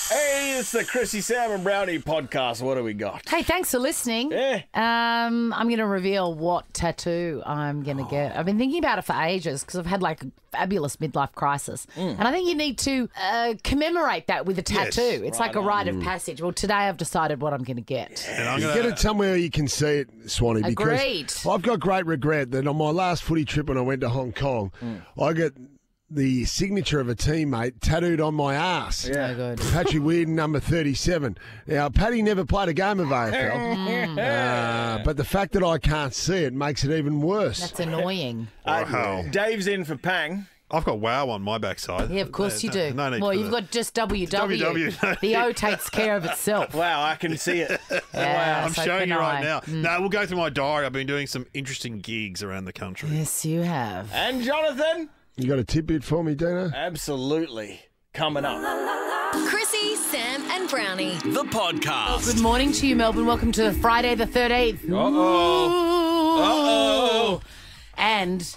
Hey, it's the Chrissie, Sam and Brownie podcast. What do we got? Hey, thanks for listening. Yeah. I'm going to reveal what tattoo I'm going to get. I've been thinking about it for ages because I've had like a fabulous midlife crisis. And I think you need to commemorate that with a tattoo. Yes. It's like a rite of passage. Well, today I've decided what I'm going to get. And I'm Get it somewhere you can see it, Swanee. Because Agreed. I've got great regret that on my last footy trip when I went to Hong Kong, I got the signature of a teammate tattooed on my ass. So good. Patrick Weirden, number 37. Now, Paddy never played a game of AFL, but the fact that I can't see it makes it even worse. That's annoying. Wow. Dave's in for Pang. I've got wow on my backside. Yeah, of course you do. No need well, for you've that. got just WW. WW. The O takes care of itself. Wow, I can see it. Yeah, I'm so showing can you right I. now. No, we'll go through my diary. I've been doing some interesting gigs around the country. Yes, you have. And Jonathan? You got a tidbit for me, Deano? Absolutely. Coming up. Chrissie, Sam and Brownie. The podcast. Good morning to you, Melbourne. Welcome to Friday the 13th. Uh-oh. And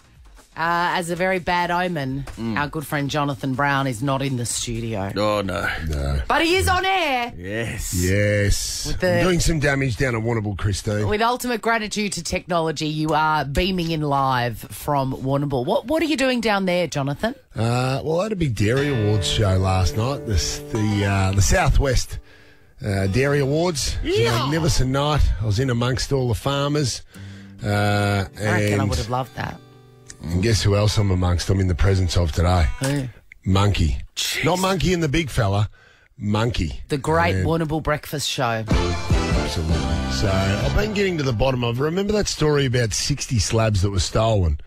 as a very bad omen, our good friend Jonathan Brown is not in the studio. Oh, no. No. But he is on air Yes. Yes. With the- I'm doing some damage down at Warrnambool, Christine. with ultimate gratitude to technology. You are beaming in live from Warrnambool. What are you doing down there, Jonathan? Well, I had a big Dairy Awards show last night. The Southwest Dairy Awards. It was a magnificent night. I was in amongst all the farmers. I reckon I And, would have loved that. and guess who else I'm amongst? I'm in the presence of today. Who? Monkey. Not Monkey and the big fella. Monkey. The great And- Warrnambool breakfast show. Absolutely. So I've been getting to the bottom of. Remember that story about 60 slabs that were stolen?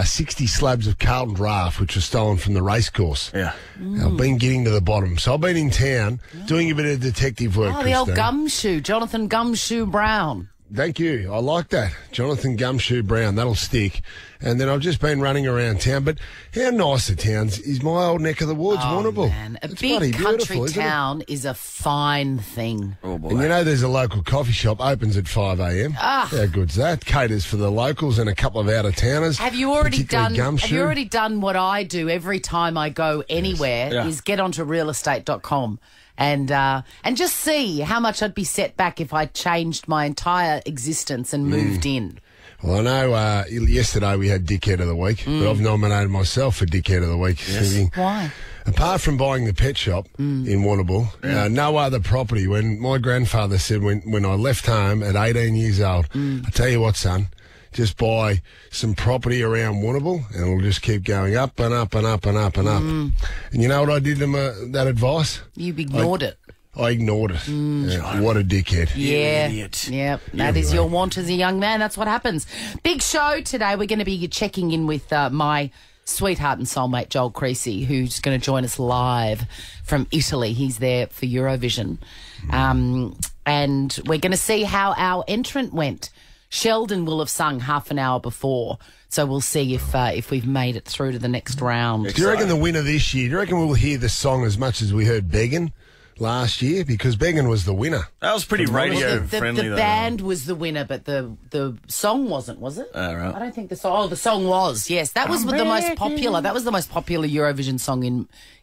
60 slabs of Carlton Draft, which was stolen from the racecourse. Yeah. I've been getting to the bottom. So I've been in town doing a bit of detective work. Oh, the old Christine. gumshoe, Jonathan Gumshoe Brown. Thank you. I like that. Jonathan Gumshoe Brown. That'll stick. And then I've just been running around town. But how nice a town is my old neck of the woods, Warrnambool. Man, a It's bloody big country beautiful, isn't it? town is a fine thing. Oh, boy. And you know there's a local coffee shop, opens at 5 a.m. How good's that? Caters for the locals and a couple of out-of-towners. Have you already particularly done? Have Gumshoe. you already done what I do every time I go anywhere? Yeah. Is get onto realestate.com and just see how much I'd be set back if I changed my entire existence and moved in. Well, I know yesterday we had Dickhead of the Week, but I've nominated myself for Dickhead of the Week. Thinking, Why? apart from buying the pet shop in Warrnambool, no other property. When my grandfather said when I left home at 18 years old, I tell you what, son, just buy some property around Warrnambool and it'll just keep going up and up and up and up and up. And you know what I did to that advice? You ignored it. I ignored it. Yeah, what a dickhead. Yeah. idiot. Yep. That is your want as a young man. That's what happens. Big show today. We're going to be checking in with my sweetheart and soulmate, Joel Creasey, who's going to join us live from Italy. He's there for Eurovision. And we're going to see how our entrant went. Sheldon will have sung half an hour before, so we'll see if we've made it through to the next round. Do you reckon the winner this year, do you reckon we'll hear the song as much as we heard Beggin' last year? Because Beggin' was the winner. That was pretty radio The friendly, though. band was the winner, but the song wasn't, was it? Right. I don't think the song. Oh, the song was. Yes, that was the most popular. That was the most popular Eurovision song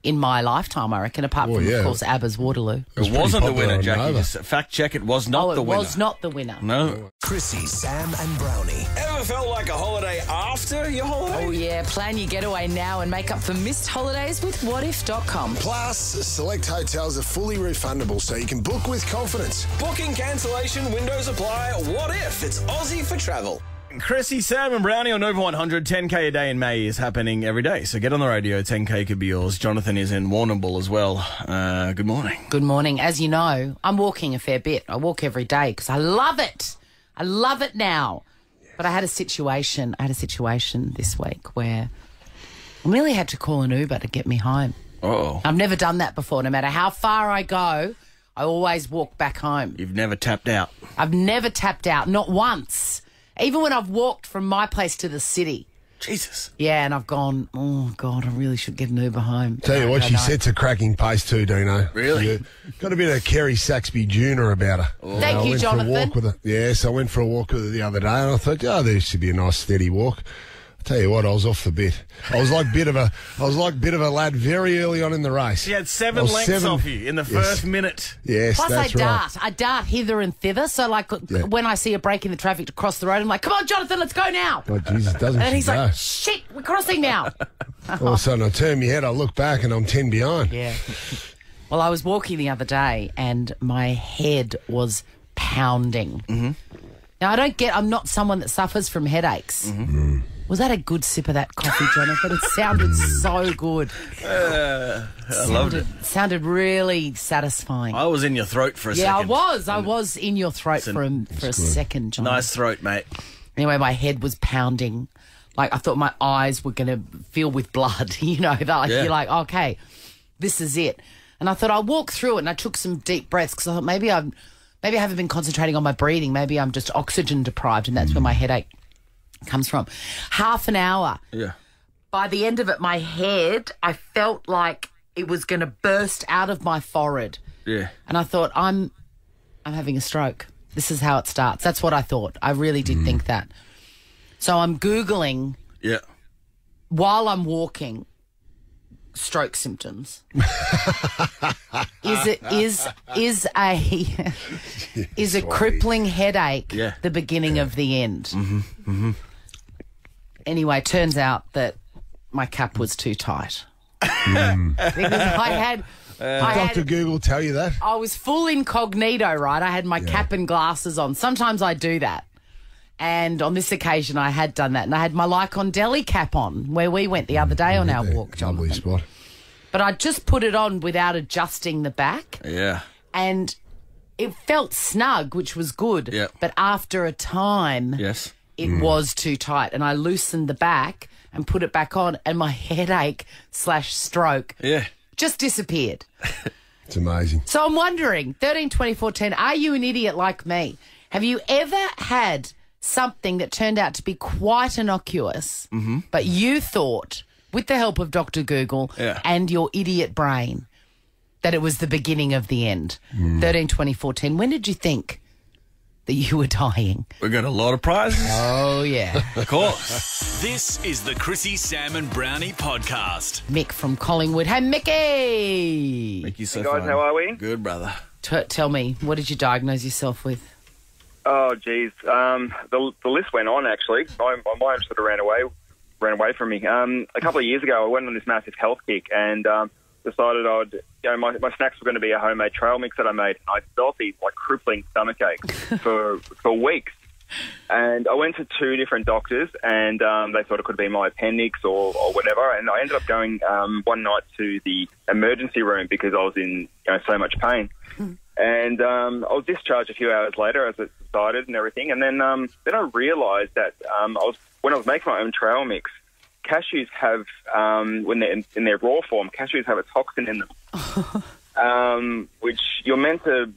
in my lifetime, I reckon. Apart from, of course, ABBA's Waterloo. It wasn't the winner, popular Jackie. on Nova. Just fact check, it was not Oh, the it winner. was not the winner. No. Chrissie, Sam and Brownie. Ever felt like a holiday after your holiday? Oh yeah, plan your getaway now and make up for missed holidays with whatif.com. Plus, select hotels are fully refundable, so you can book with confidence. Booking cancellation windows apply. What if? It's Aussie for travel. Chrissie, Sam and Brownie on Nova 100. 10K a day in May is happening every day. So get on the radio. 10K could be yours. Jonathan is in Warrnambool as well. Good morning. Good morning. As you know, I'm walking a fair bit. I walk every day because I love it. I love it now. But I had a situation. This week where I really had to call an Uber to get me home. Uh-oh. I've never done that before. No matter how far I go, I always walk back home. You've never tapped out. I've never tapped out, not once. Even when I've walked from my place to the city. Jesus. Yeah, and I've gone, oh, God, I really should get an Uber home. Tell you what, she sets a cracking pace too, Deano. Really? Yeah. Got a bit of Kerry Saxby Jr. about her. Thank I you, went For a Jonathan. walk with her. Yes, I went for a walk with her the other day and I thought, this should be a nice steady walk. Tell you what, I was off the bit. I was like bit of a lad very early on in the race. He had 7 lengths off you in the first minute. Yes, Plus, that's right. I dart hither and thither. So, like, when I see a break in the traffic to cross the road, I'm like, come on, Jonathan, let's go now. Oh, Jesus, doesn't And she he's go? like, shit, we're crossing now. All of a sudden, I turn my head, I look back, and I'm 10 behind. Yeah. Well, I was walking the other day and my head was pounding. Mm-hmm. Now, I'm not someone that suffers from headaches. Mm-hmm. Was that a good sip of that coffee, Jonathan? It sounded so good. I loved it. Sounded really satisfying. I was in your throat for a second. Yeah, I was in your throat for a second, Jonathan. Nice throat, mate. Anyway, my head was pounding. Like, I thought my eyes were going to fill with blood. You know, you're like, okay, this is it. And I thought I'll walk through it, and I took some deep breaths because I thought maybe I haven't been concentrating on my breathing. Maybe I'm just oxygen deprived, and that's where my headache comes from. Half an hour. Yeah. By the end of it, my head, I felt like it was going to burst out of my forehead. Yeah. And I thought, I'm having a stroke. This is how it starts. That's what I thought. I really did think that. So I'm Googling while I'm walking stroke symptoms. Is a crippling headache the beginning of the end? Mm-hmm. Mm-hmm. Anyway, turns out that my cap was too tight. Because I had Dr. Google tell you that? I was full incognito, right? I had my cap and glasses on. Sometimes I do that. And on this occasion, I had done that. And I had my Lycon Deli cap on, where we went the other day on our walk, Jonathan. Lovely spot. But I just put it on without adjusting the back. Yeah. And it felt snug, which was good. Yeah. But after a time, it was too tight. And I loosened the back and put it back on, and my headache/stroke just disappeared. It's amazing. So I'm wondering, 13, 24, 10, are you an idiot like me? Have you ever had something that turned out to be quite innocuous, but you thought, with the help of Dr. Google and your idiot brain, that it was the beginning of the end? 13, 24, 10. When did you think that you were dying? We got a lot of prizes. Oh, yeah. Of course. This is the Chrissie, Sam and Brownie podcast. Mick from Collingwood. Hey, Mickey. Make you so Hey guys, fun. how are we? Good, brother. Tell me, what did you diagnose yourself with? Oh, geez. The list went on, actually. My mind sort of ran away from me. A couple of years ago, I went on this massive health kick and decided my snacks were going to be a homemade trail mix that I made. I developed these crippling stomach aches for weeks. And I went to 2 different doctors, and they thought it could be my appendix or whatever. And I ended up going one night to the emergency room because I was in so much pain. And I was discharged a few hours later as it subsided and everything. And then I realised that when I was making my own trail mix, cashews have, when they're in their raw form, cashews have a toxin in them, which you're meant to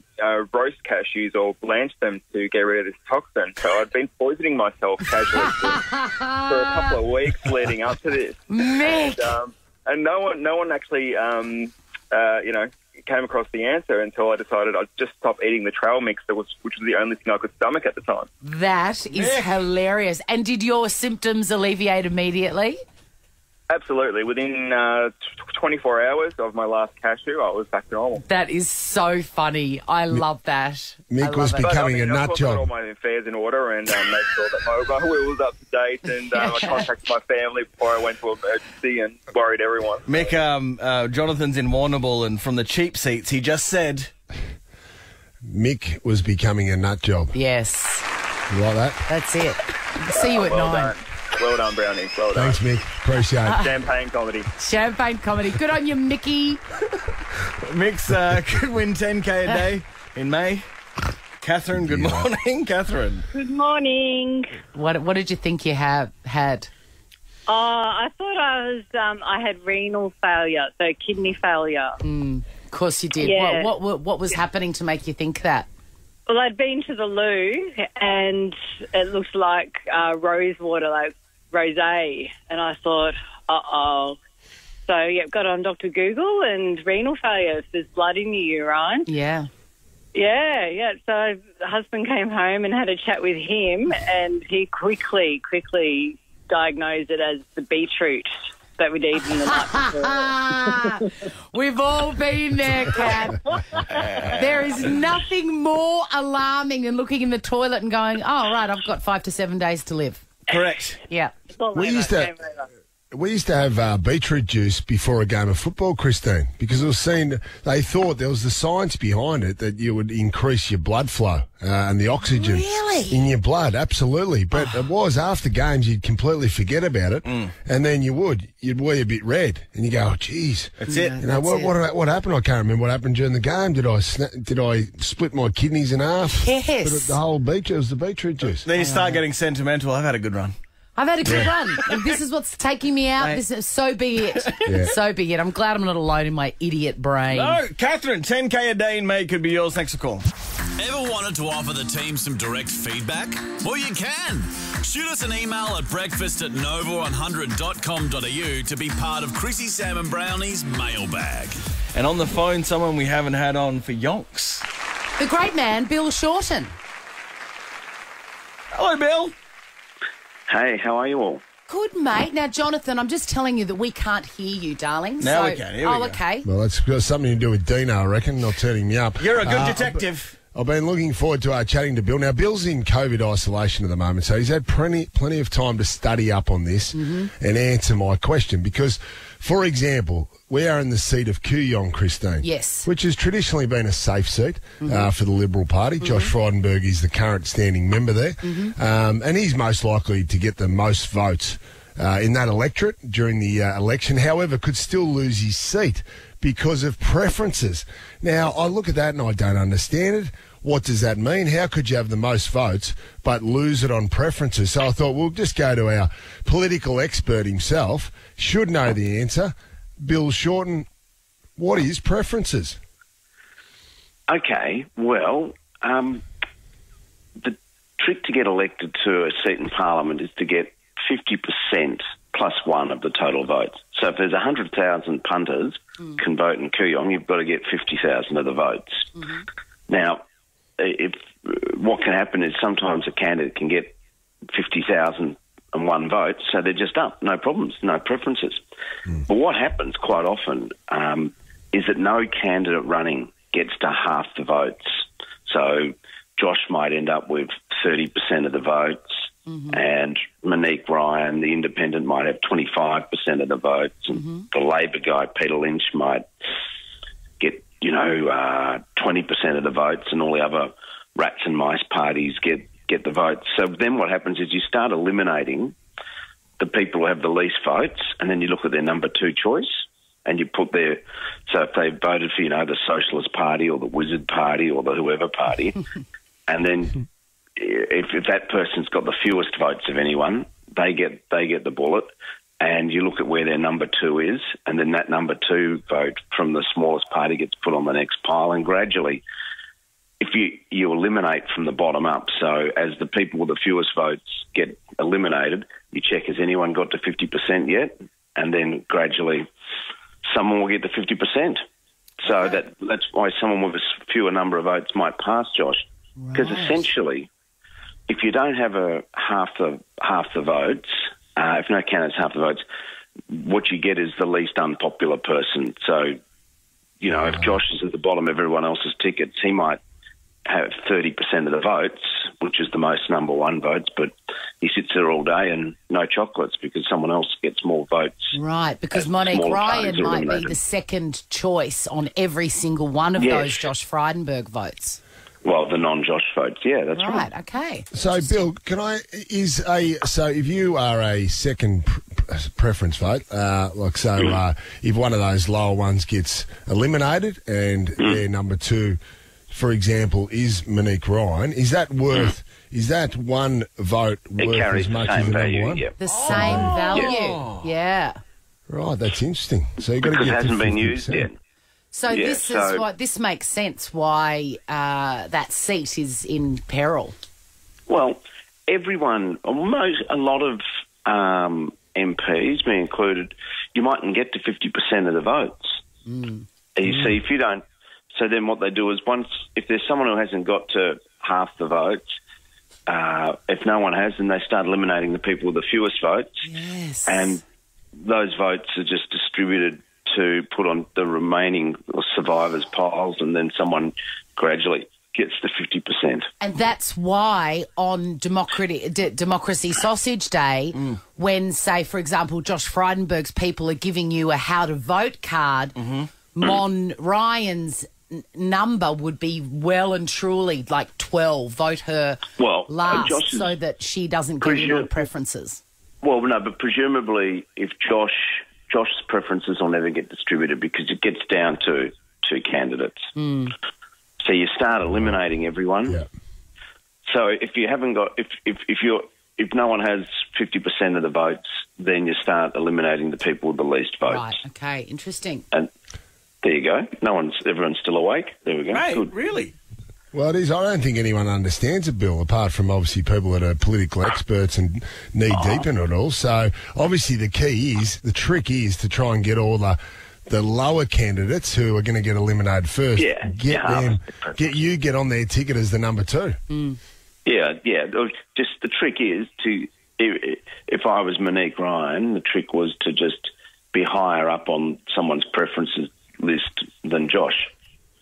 roast cashews or blanch them to get rid of this toxin. So I'd been poisoning myself casually for a couple of weeks leading up to this. Mick! And no one actually, came across the answer until I decided I'd just stop eating the trail mix, which was the only thing I could stomach at the time. That is hilarious. And did your symptoms alleviate immediately? Absolutely. Within 24 hours of my last cashew, I was back to normal. That is so funny. I love that. Mick was becoming a nut I got all job. my affairs in order and made sure that my will was up to date, and I contacted my family before I went to emergency and worried everyone. Mick, Jonathan's in Warrnambool, and from the cheap seats, he just said... Mick was becoming a nut job. Yes. You like that? That's it. See you at 9. Done. Well done, Brownie. Well done. Thanks, Mick. Appreciate it. Champagne comedy. Champagne comedy. Good on you, Mickey. Mick's could win 10K a day in May. Catherine, good morning. Catherine. Good morning. What did you think you had? I thought I had renal failure, so kidney failure. Of course you did. Yeah. What was happening to make you think that? Well, I'd been to the loo and it looked like rose water, like rosé, and I thought, uh-oh. So, got on Dr. Google and renal failure. There's blood in your urine. Yeah. Yeah. So the husband came home and had a chat with him, and he quickly diagnosed it as the beetroot that we'd eaten the night before. We've all been there, Kat. There is nothing more alarming than looking in the toilet and going, oh, right, I've got 5 to 7 days to live. Correct. Yeah. We used to have beetroot juice before a game of football, Christine, because it was seen. They thought there was the science behind it that you would increase your blood flow and the oxygen in your blood. Absolutely, but it was after games you'd completely forget about it, and then you'd wee a bit red, and you go, "Oh, geez, that's it." You know what happened? I can't remember what happened during the game. Did I split my kidneys in half? Yes. But the whole beetroot was the beetroot juice. Then you start getting sentimental. I've had a good run. I've had a good run. If this is what's taking me out, so be it. Yeah. So be it. I'm glad I'm not alone in my idiot brain. No, Catherine, 10K a day in May could be yours. Thanks for calling. Ever wanted to offer the team some direct feedback? Well, you can. Shoot us an email at breakfast@nova100.com.au to be part of Chrissie, Sam and Brownie's mailbag. And on the phone, someone we haven't had on for yonks. The great man, Bill Shorten. Hello, Bill. Hey, how are you all? Good, mate. Now, Jonathan, I'm just telling you that we can't hear you, darling. Now we can. Here we go. Okay. Well, that's got something to do with Deano, I reckon, not turning me up. You're a good detective. I've been looking forward to chatting to Bill. Now, Bill's in COVID isolation at the moment, so he's had plenty of time to study up on this and answer my question. Because, for example, we are in the seat of Kooyong, Christine. Yes. Which has traditionally been a safe seat for the Liberal Party. Josh Frydenberg is the current standing member there. And he's most likely to get the most votes in that electorate during the election. However, could still lose his seat because of preferences. Now, I look at that and I don't understand it. What does that mean? How could you have the most votes but lose it on preferences? So I thought we'll just go to our political expert himself. Should know the answer. Bill Shorten, what is preferences? Okay, well, the trick to get elected to a seat in Parliament is to get 50% plus one of the total votes. So if there's 100,000 punters can vote in Kooyong, you've got to get 50,000 of the votes. Now, what can happen is sometimes a candidate can get 50,001 votes, so they're just up, no problems, no preferences. But what happens quite often is that no candidate running gets to half the votes. So Josh might end up with 30% of the votes, and Monique Ryan, the independent, might have 25% of the votes, and the Labor guy, Peter Lynch, might get 20% of the votes, and all the other rats and mice parties get the votes. So then what happens is you start eliminating the people who have the least votes, and then you look at their number two choice, and you put their... So if they voted for, the Socialist Party or the Wizard Party or the whoever party, and then if that person's got the fewest votes of anyone, they get the bullet, and you look at where their number two is, and then that number two vote from the smallest party gets put on the next pile, and gradually, if you eliminate from the bottom up, so as the people with the fewest votes get eliminated, you check, has anyone got to 50% yet? And then gradually someone will get to 50%. So that's why someone with a fewer number of votes might pass, Josh. Because essentially, if you don't have half the votes, if no candidate's half the votes, what you get is the least unpopular person. So, if Josh is at the bottom of everyone else's tickets, he might have 30% of the votes, which is the most number one votes, but he sits there all day and no chocolates because someone else gets more votes. Right, because Monique Ryan might be the second choice on every single one of those Josh Frydenberg votes. Well, the non-Josh votes, yeah, that's right. Right, okay. So, Bill, if you are a second preference vote, if one of those lower ones gets eliminated and their number two, for example, is Monique Ryan, is that worth? Is that one vote worth as much as the number one? Yep. The same value, yeah. Right, that's interesting. So you've got to get it hasn't to been used yet. So this makes sense why that seat is in peril. Well, a lot of MPs, me included, you mightn't get to 50% of the votes. You see, if you don't. So then what they do is if there's someone who hasn't got to half the votes, if no one has, then they start eliminating the people with the fewest votes. Yes. And those votes are just distributed to put on the remaining survivors' piles, and then someone gradually gets the 50%. And that's why on Democracy Sausage Day, when, say, for example, Josh Frydenberg's people are giving you a how to vote card, Mon Ryan's number would be well and truly like 12. Vote her last so that she doesn't get in on preferences. Well, no, but presumably if Josh's preferences will never get distributed because it gets down to 2 candidates. So you start eliminating everyone. Yeah. So if you haven't got, if no one has 50% of the votes, then you start eliminating the people with the least votes. Right. Okay. Interesting. And there you go. Everyone's still awake. There we go. Mate, Good. really? Well, it is. I don't think anyone understands it, Bill, apart from obviously people that are political experts and knee-deep in it all. So obviously the trick is to try and get all the lower candidates who are going to get eliminated first. Yeah. Get on their ticket as the number 2. Yeah. Just the trick is if I was Monique Ryan, the trick was to just be higher up on someone's preferences list than Josh.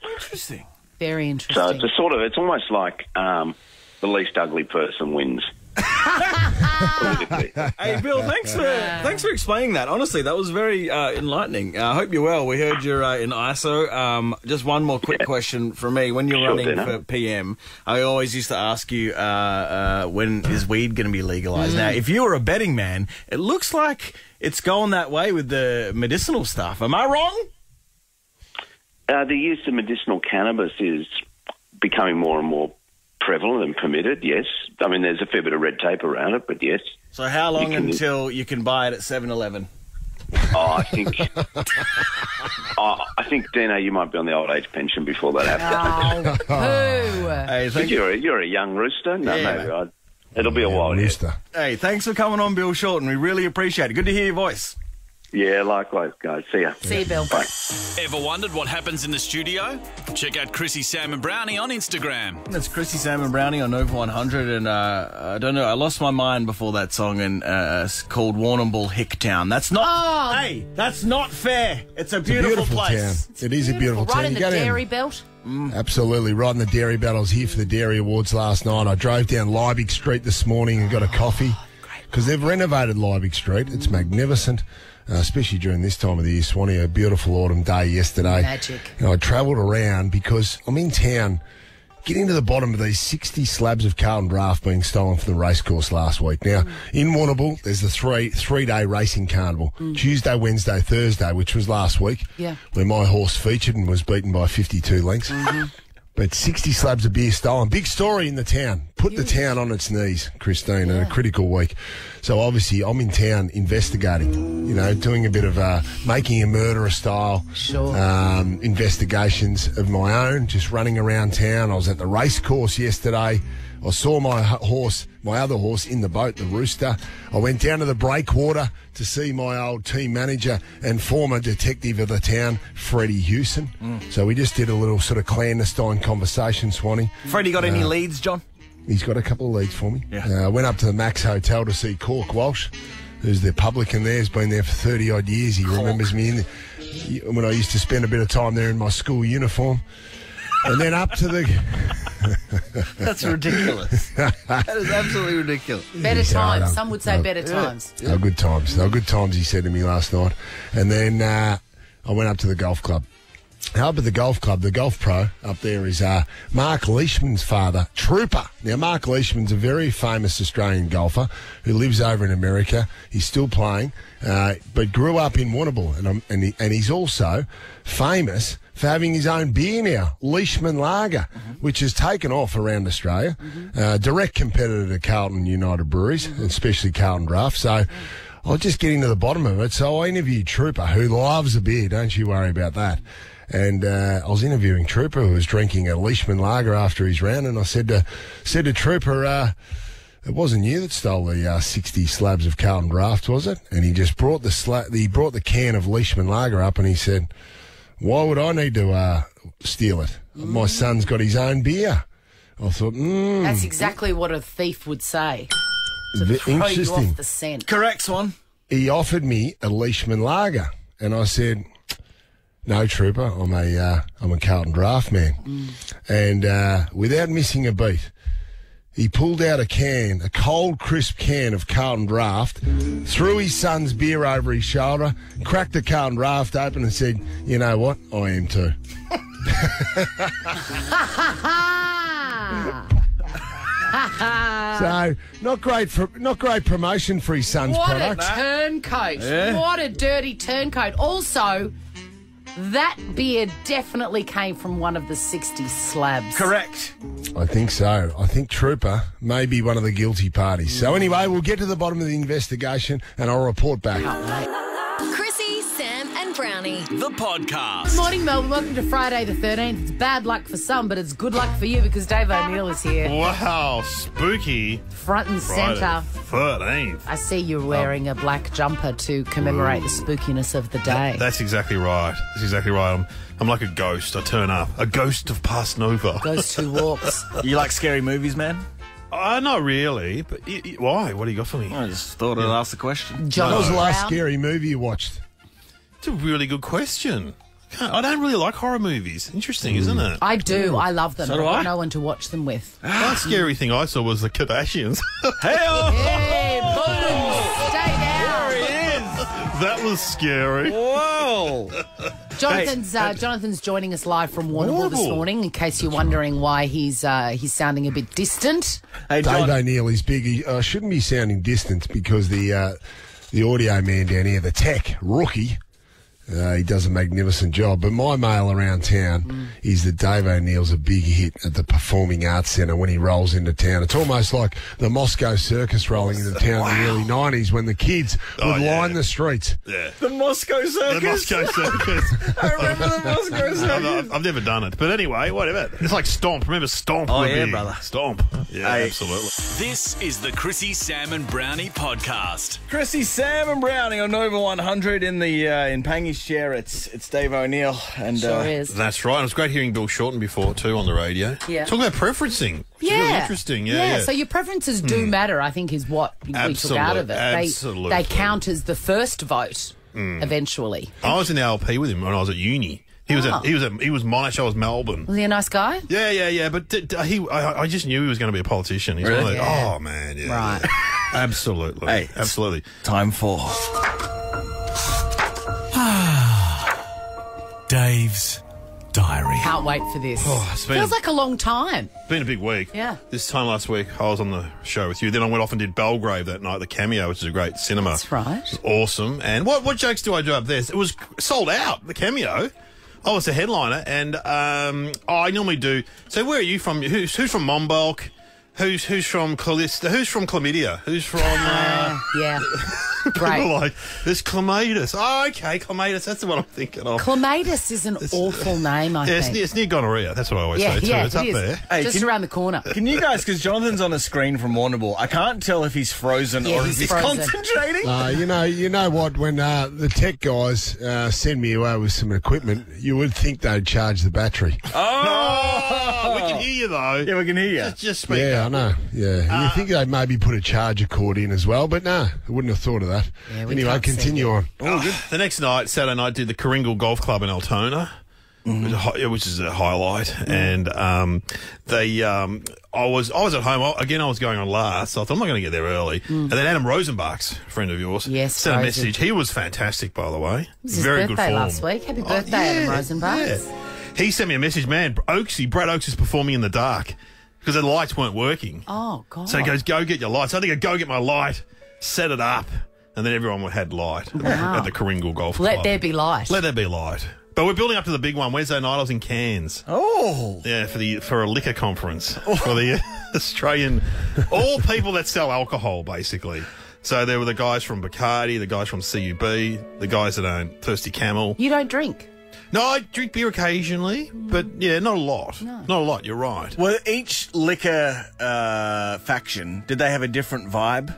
Interesting. Very interesting. So it's almost like the least ugly person wins. Hey, Bill, thanks for explaining that. Honestly, that was very enlightening. I hope you're well. We heard you're in ISO. Just one more quick question from me. When you're running for PM, I always used to ask you when is weed going to be legalised? Now, if you were a betting man, it looks like it's going that way with the medicinal stuff. Am I wrong? The use of medicinal cannabis is becoming more and more prevalent and permitted, yes. I mean, there's a fair bit of red tape around it, but yes. So how long until you can buy it at 7-Eleven? I think Deano, you might be on the old age pension before that happens. Hey, but you're a young rooster. No, maybe it'll be a while rooster. Yet. Hey, thanks for coming on, Bill Shorten. We really appreciate it. Good to hear your voice. Yeah, likewise, guys. See ya. See you, Bill. Bye. Ever wondered what happens in the studio? Check out Creasey, Sam and Browny on Instagram. That's Creasey, Sam and Browny on Nova 100, and I don't know, I lost my mind before that song, and it's called Warrnambool Hicktown. That's not... Hey, that's not fair. It's a beautiful place. Town. It is a beautiful town. Right in the dairy belt. Absolutely, right in the dairy belt. I was here for the Dairy Awards last night. I drove down Liebig Street this morning and got a coffee because they've renovated Liebig Street. It's magnificent. Especially during this time of the year, Swanee, a beautiful autumn day yesterday. Magic. I travelled around because I'm in town getting to the bottom of these 60 slabs of Carlton Draft being stolen from the racecourse last week. Now, in Warrnambool, there's the three-day racing carnival, Tuesday, Wednesday, Thursday, which was last week, where my horse featured and was beaten by 52 lengths. But 60 slabs of beer stolen. Big story in the town. Put the town on its knees, Christine, in a critical week. So obviously I'm in town investigating, doing a bit of making a murderer style investigations of my own, just running around town. I was at the race course yesterday. I saw my other horse in the boat, the Rooster. I went down to the breakwater to see my old team manager and former detective of the town, Freddie Hewson. So we just did a little sort of clandestine conversation, Swanee. Freddie got any leads, John? He's got a couple of leads for me. Yeah. I went up to the Max Hotel to see Cork Walsh, who's the publican there. He's been there for 30-odd years. He remembers me when I used to spend a bit of time there in my school uniform. And then up to the... That's ridiculous. That is absolutely ridiculous. Better times. Some would say better times. No good times. No good times, he said to me last night. And then I went up to the golf club. Up at the golf club, the golf pro up there is Mark Leishman's father, Trooper. Now, Mark Leishman's a very famous Australian golfer who lives over in America. He's still playing, but grew up in Warrnambool. And he's also famous for having his own beer now, Leishman Lager, which has taken off around Australia. Direct competitor to Carlton United Breweries, especially Carlton Draft. So I was just getting to the bottom of it. So I interviewed Trooper, who loves a beer. Don't you worry about that. And I was interviewing Trooper, who was drinking a Leishman Lager after his round, and I said to Trooper, it wasn't you that stole the 60 slabs of Carlton Draft, was it? And he just brought the can of Leishman Lager up, and he said, "Why would I need to steal it? My son's got his own beer." I thought, That's exactly what a thief would say. To throw you interesting. off the scent. Correct, Swan. He offered me a Leishman lager, and I said, "No, trooper, I'm a Carlton draft man." And without missing a beat, he pulled out a cold, crisp can of Carlton Draft, threw his son's beer over his shoulder, cracked the Carlton Draft open and said, "You know what? I am too." So, not great promotion for his son's What product. a turncoat. Yeah. What a dirty turncoat. Also, that beer definitely came from one of the 60s slabs. Correct. I think so. I think Trooper may be one of the guilty parties. So anyway, we'll get to the bottom of the investigation and I'll report back. Chrissie, Sam, and Brownie. The podcast. Good morning, Melbourne. Welcome to Friday the 13th. It's bad luck for some, but it's good luck for you because Dave O'Neill is here. Wow, spooky. Front and Friday, centre. 13th. I see you're wearing a black jumper to commemorate the spookiness of the day. That's exactly right. That's exactly right. I'm like a ghost. I turn up. A ghost of past Nova. Ghost who walks. You like scary movies, man? Not really, but why? What do you got for me? I just thought I'd ask the question. John What was the last Brown. scary movie you watched? It's a really good question. I don't really like horror movies. Interesting, isn't it? I do. I love them. So but do I've I. got no one to watch them with. One scary thing I saw was the Kardashians. Hell! Hey, boom! Stay down. There he is! That was scary. Whoa! Jonathan's joining us live from Warrnambool this morning. In case you're wondering why he's sounding a bit distant. Hey, Dave John. O'Neill is big. He shouldn't be sounding distant because the audio man down here, the tech rookie, he does a magnificent job. But my mail around town is that Dave O'Neill's a big hit at the Performing Arts Centre when he rolls into town. It's almost like the Moscow Circus rolling into town in the early 90s when the kids would line the streets. Yeah. The Moscow Circus. The Moscow Circus. I remember the Moscow Circus. I've never done it. But anyway, whatever. It's like Stomp. Remember Stomp? Oh, would yeah, be brother. Stomp. Yeah, Hey. absolutely. This is the Chrissie, Sam and Brownie podcast. Chrissie, Sam and Brownie on Nova 100 in Pangy's chair. It's Dave O'Neill. And Sure is. That's right. It was great hearing Bill Shorten before, too, on the radio. Yeah. Talking about preferencing. Which is really interesting. Yeah. So your preferences do matter, I think, is what we took out of it. Absolutely. They count as the first vote eventually. I was in the LP with him when I was at uni. He was Monash. I was Melbourne. Was he a nice guy? Yeah. But I just knew he was going to be a politician. He's Really? one of those, Yeah. Oh man, yeah. Right. Yeah. Absolutely. Hey, absolutely. time for Dave's Diary. Can't wait for this. It's been Feels like a long time. been a big week. Yeah. This time last week, I was on the show with you. Then I went off and did Belgrave that night, the Cameo, which is a great cinema. That's right. It was awesome. And what jokes do I do up there? It was sold out, the Cameo. I was the headliner, and I normally do. So where are you from? Who's from Monbulk? Who's from Callista? Who's from Chlamydia? Who's from? Yeah. People Great. like there's Clematis. Oh, okay, Clematis. That's the one I'm thinking of. Clematis is an awful name, I Yeah, think. it's near gonorrhea. That's what I always say too. It's it up is. there. Hey, Just around the corner. Can you guys, because Jonathan's on a screen from Warrnambool, I can't tell if he's frozen Yeah, or he's if he's frozen. concentrating. You know what? When the tech guys send me away with some equipment, you would think they'd charge the battery. Oh, we can hear you though. Yeah, we can hear you. Just speak Yeah, up. I know. Yeah, you think they'd maybe put a charger cord in as well, but no, I wouldn't have thought of that. Yeah, we Anyway, can't see continue on. The next night, Saturday night, did the Coringal Golf Club in Altona, which is a highlight. And I was at home. Again, I was going on last, so I thought I'm not going to get there early. And then Adam Rosenbach's, a friend of yours, Yes, sent a Rosie. message. He was fantastic, by the way. It was his Very birthday good form. last week. Happy birthday, Adam Rosenbach. Yeah. He sent me a message, man, Brad Oakes is performing in the dark because the lights weren't working. Oh, God. So he goes, go get your lights. I think I go get my light, set it up, and then everyone had light Wow. at the Coringal Golf Club. Let there be light. Let there be light. But we're building up to the big one. Wednesday night I was in Cairns. Oh. Yeah, for a liquor conference for the Australian, all people that sell alcohol, basically. So there were the guys from Bacardi, the guys from CUB, the guys that own Thirsty Camel. You don't drink. No, I drink beer occasionally, but yeah, not a lot. Not a lot, you're right. Well, each liquor faction, did they have a different vibe?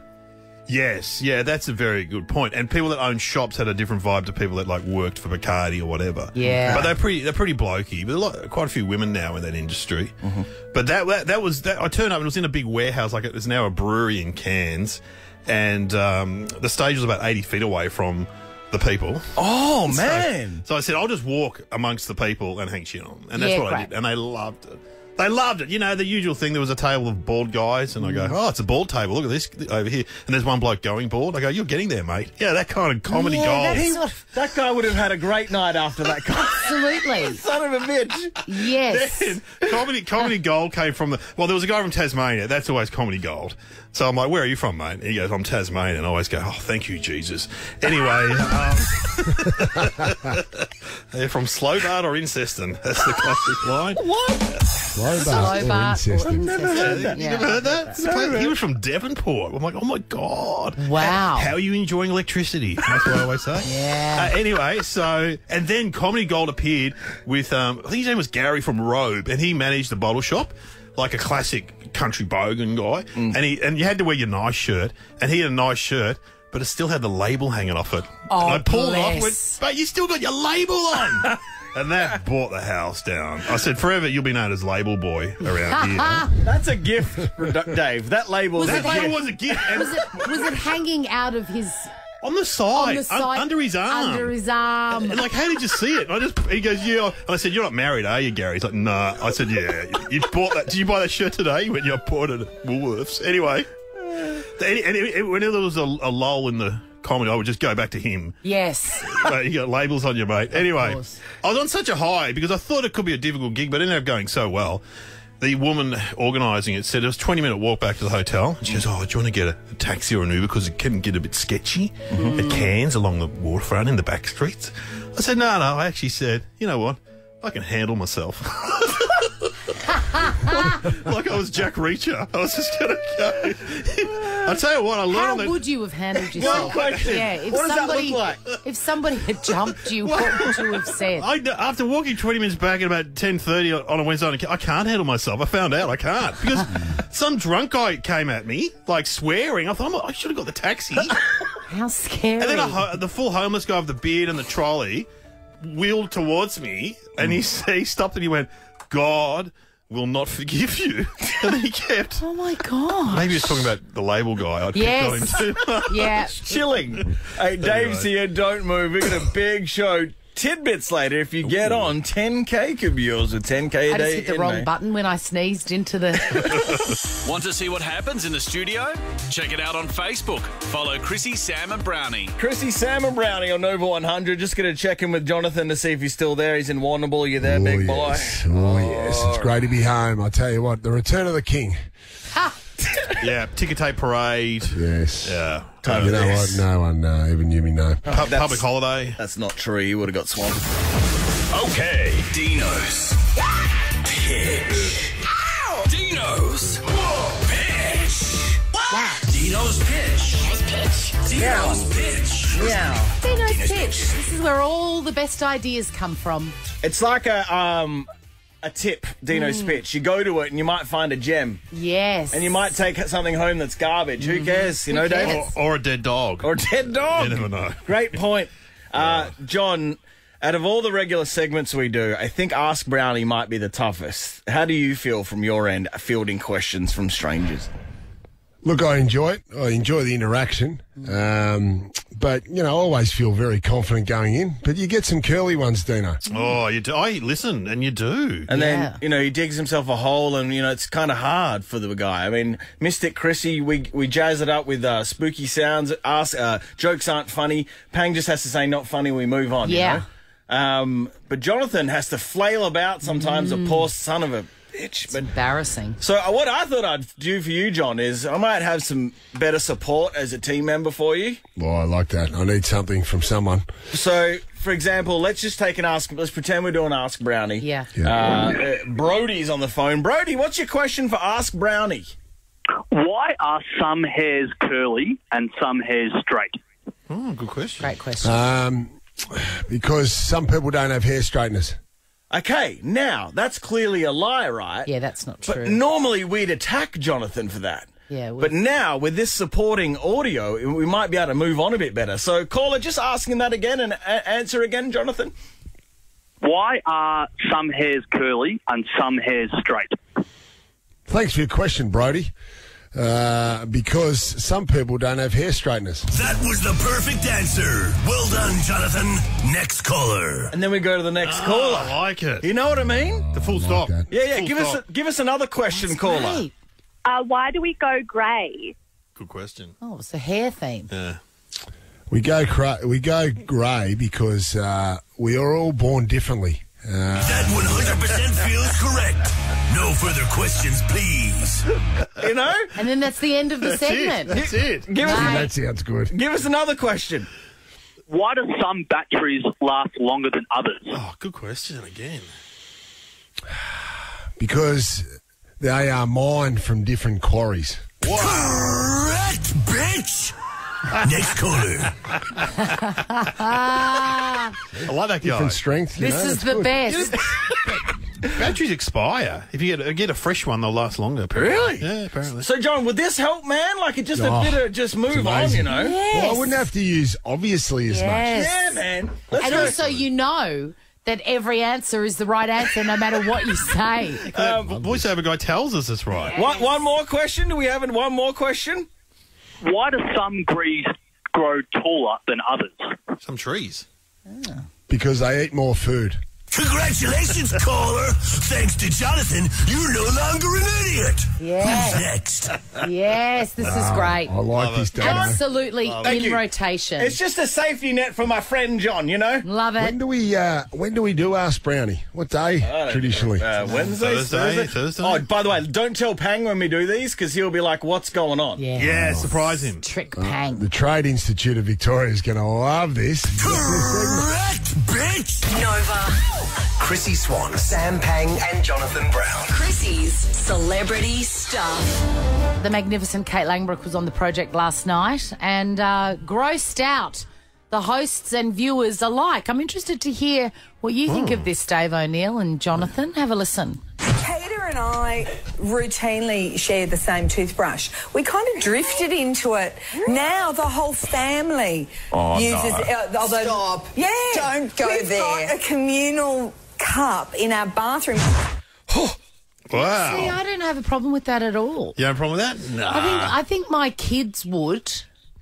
Yes, yeah, that's a very good point. And people that own shops had a different vibe to people that like worked for Bacardi or whatever. Yeah, but they're pretty blokey. But quite a few women now in that industry. Mm-hmm. But that was that. I turned up and it was in a big warehouse, like it was now a brewery in Cairns, and the stage was about 80 feet away from the people. Oh man! So I said I'll just walk amongst the people and hang shit on, and that's what I did, and they loved it. They loved it. You know, the usual thing, there was a table of bald guys, and I go, oh, it's a bald table. Look at this over here. And there's one bloke going bald. I go, you're getting there, mate. Yeah, that kind of comedy gold. That guy would have had a great night after that guy. Absolutely. Son of a bitch. Yes. Then, comedy gold came from there was a guy from Tasmania. That's always comedy gold. So I'm like, where are you from, mate? And he goes, I'm Tasmanian. And I always go, oh, thank you, Jesus. Anyway, they're from Slobart or Inceston. That's the classic line. What? Slobart or Inceston. I've never heard that. You never heard that? He was from Devonport. I'm like, oh, my God. Wow. How are you enjoying electricity? That's what I always say. Yeah. Anyway, and then Comedy Gold appeared with, I think his name was Gary from Robe, and he managed the bottle shop, like a classic country bogan guy. And you had to wear your nice shirt, and he had a nice shirt, but it still had the label hanging off it. Oh, and I pulled it off and went, but you still got your label on. And that brought the house down. I said, forever you'll be known as Label Boy around here. That's a gift, Dave. That label was a gift. Was it hanging out of his... On the side, under his arm. Under his arm. And like, how did you see it? He goes, yeah. And I said, you're not married, are you, Gary? He's like, nah. I said, yeah. You bought that. Did you buy that shirt today? He went, yeah, I bought it at Woolworths. Anyway, whenever there was a lull in the comedy, I would just go back to him. Yes. But you got labels on you, mate. Anyway, I was on such a high because I thought it could be a difficult gig, but it ended up going so well. The woman organising it said it was a 20-minute walk back to the hotel. And she goes, oh, do you want to get a taxi or an Uber because it can get a bit sketchy at Cairns along the waterfront in the back streets? I said, no. I actually said, you know what? I can handle myself. Like I was Jack Reacher. I was just going to go. I'll tell you what, I learned How would you have handled yourself? One question. Yeah, what does that look like? If somebody had jumped you, what would you have said? After walking 20 minutes back at about 10:30 on a Wednesday night, I can't handle myself. I found out I can't. Because some drunk guy came at me, like swearing. I thought, I should have got the taxi. How scary. And then the full homeless guy with the beard and the trolley wheeled towards me, and he stopped and he went, God will not forgive you. And then he kept. Oh, my God. Maybe he was talking about the label guy. I'd picked on him too much. Yeah. Chilling. Hey, Dave's here. Don't move. We've got a big show. Tidbits later. If you get on, 10K could be yours with 10K a day. I just hit the wrong button when I sneezed into the... Want to see what happens in the studio? Check it out on Facebook. Follow Chrissie, Sam and Brownie. Chrissie, Sam and Brownie on Nova 100. Just going to check in with Jonathan to see if he's still there. He's in Warrnambool. You there, big boy? Yes. It's great to be home. I tell you what, the return of the king. Ha! Yeah, ticker tape parade. Yes. Yeah. You know what? No one even knew me know. Public holiday. That's not true. You would have got swamped. Okay. Dino's pitch. Ow! Dino's pitch. Wow. Dino's pitch. Dino's pitch. Yeah. Dino's pitch. This is where all the best ideas come from. It's like a tip, Dino's pitch. You go to it and you might find a gem. Yes. And you might take something home that's garbage. Who cares? You know, Dave? Or a dead dog. Or a dead dog. You never know. Great point. John, out of all the regular segments we do, I think Ask Brownie might be the toughest. How do you feel from your end, fielding questions from strangers? Look, I enjoy it. I enjoy the interaction. But, you know, I always feel very confident going in. But you get some curly ones, Deano. Oh, you do. I listen, and you do. And then, you know, he digs himself a hole and, you know, it's kind of hard for the guy. I mean, Mystic Chrissie, we jazz it up with spooky sounds. Jokes aren't funny. Pang just has to say not funny, we move on, you know? But Jonathan has to flail about sometimes, a poor son of a bitch. It's embarrassing. So what I thought I'd do for you, John, is I might have some better support as a team member for you. Well, I like that. I need something from someone. So, for example, let's just take let's pretend we're doing Ask Brownie. Yeah. Brodie's on the phone. Brodie, what's your question for Ask Brownie? Why are some hairs curly and some hairs straight? Oh, good question. Great question. Because some people don't have hair straighteners. Okay, now, that's clearly a lie, right? Yeah, that's not true. But normally we'd attack Jonathan for that. Yeah. But now, with this supporting audio, we might be able to move on a bit better. So, caller, just asking that again and answer again, Jonathan. Why are some hairs curly and some hairs straight? Thanks for your question, Brodie. Because some people don't have hair straighteners. That was the perfect answer. Well done, Jonathan. Next caller. And then we go to the next caller. I like it. You know what I mean? The full stop. Yeah. Full Give us another question, caller. Great. Why do we go grey? Good question. Oh, it's a hair theme. Yeah. We go grey because we are all born differently. That 100% feels correct. No further questions, please. You know? And then that's the end of the segment. That's it. That sounds good. Give us another question. Why do some batteries last longer than others? Oh, good question again. Because they are mined from different quarries. Correct, bitch. Next caller. I like that guy. Different strength. This is the best. Batteries expire. If you get a fresh one, they'll last longer. Apparently. Really? Yeah, apparently. So, John, would this help, man? Like, it just a bit of just move on, you know? Yes. Well, I wouldn't have to use obviously as much. Yeah, man. And also, you know that every answer is the right answer no matter what you say. Voiceover guy tells us it's right. One more question? Do we have one more question? Why do some trees grow taller than others? Some trees. Because they eat more food. Congratulations, caller. Thanks to Jonathan, you're no longer an idiot. Yes. Who's next? Yes, this is great. I like this, Deano. Absolutely Thank in you. rotation. It's just a safety net for my friend John, you know? Love it. When do we do Ask Browny? What day traditionally? Wednesday, Thursday. Oh, by the way, don't tell Pang when we do these because he'll be like, "What's going on?" Yeah, surprise him. Trick Pang. The Trade Institute of Victoria is going to love this. Correct, bitch. Nova. Chrissie Swan, Sam Pang and Jonathan Brown. Chrissie's Celebrity Stuff. The magnificent Kate Langbrook was on the project last night and grossed out the hosts and viewers alike. I'm interested to hear what you think of this, Dave O'Neill and Jonathan. Have a listen. Kater and I routinely share the same toothbrush. We kind of drifted into it. Now the whole family uses... Stop. Yeah. Don't go We've there. got a communal cup in our bathroom. Wow. See, I don't have a problem with that at all. You have a problem with that? No. I think my kids would.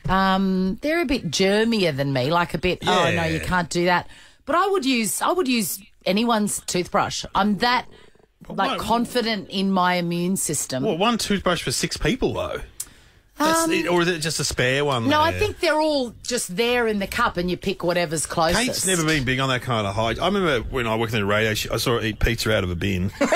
They're a bit germier than me, like a bit, oh, no, you can't do that. But I would use anyone's toothbrush. I'm that... confident in my immune system. Well, one toothbrush for 6 people, though. Or is it just a spare one? No, I think they're all just there in the cup and you pick whatever's closest. Kate's never been big on that kind of hygiene. I remember when I worked in the radio, I saw her eat pizza out of a bin. She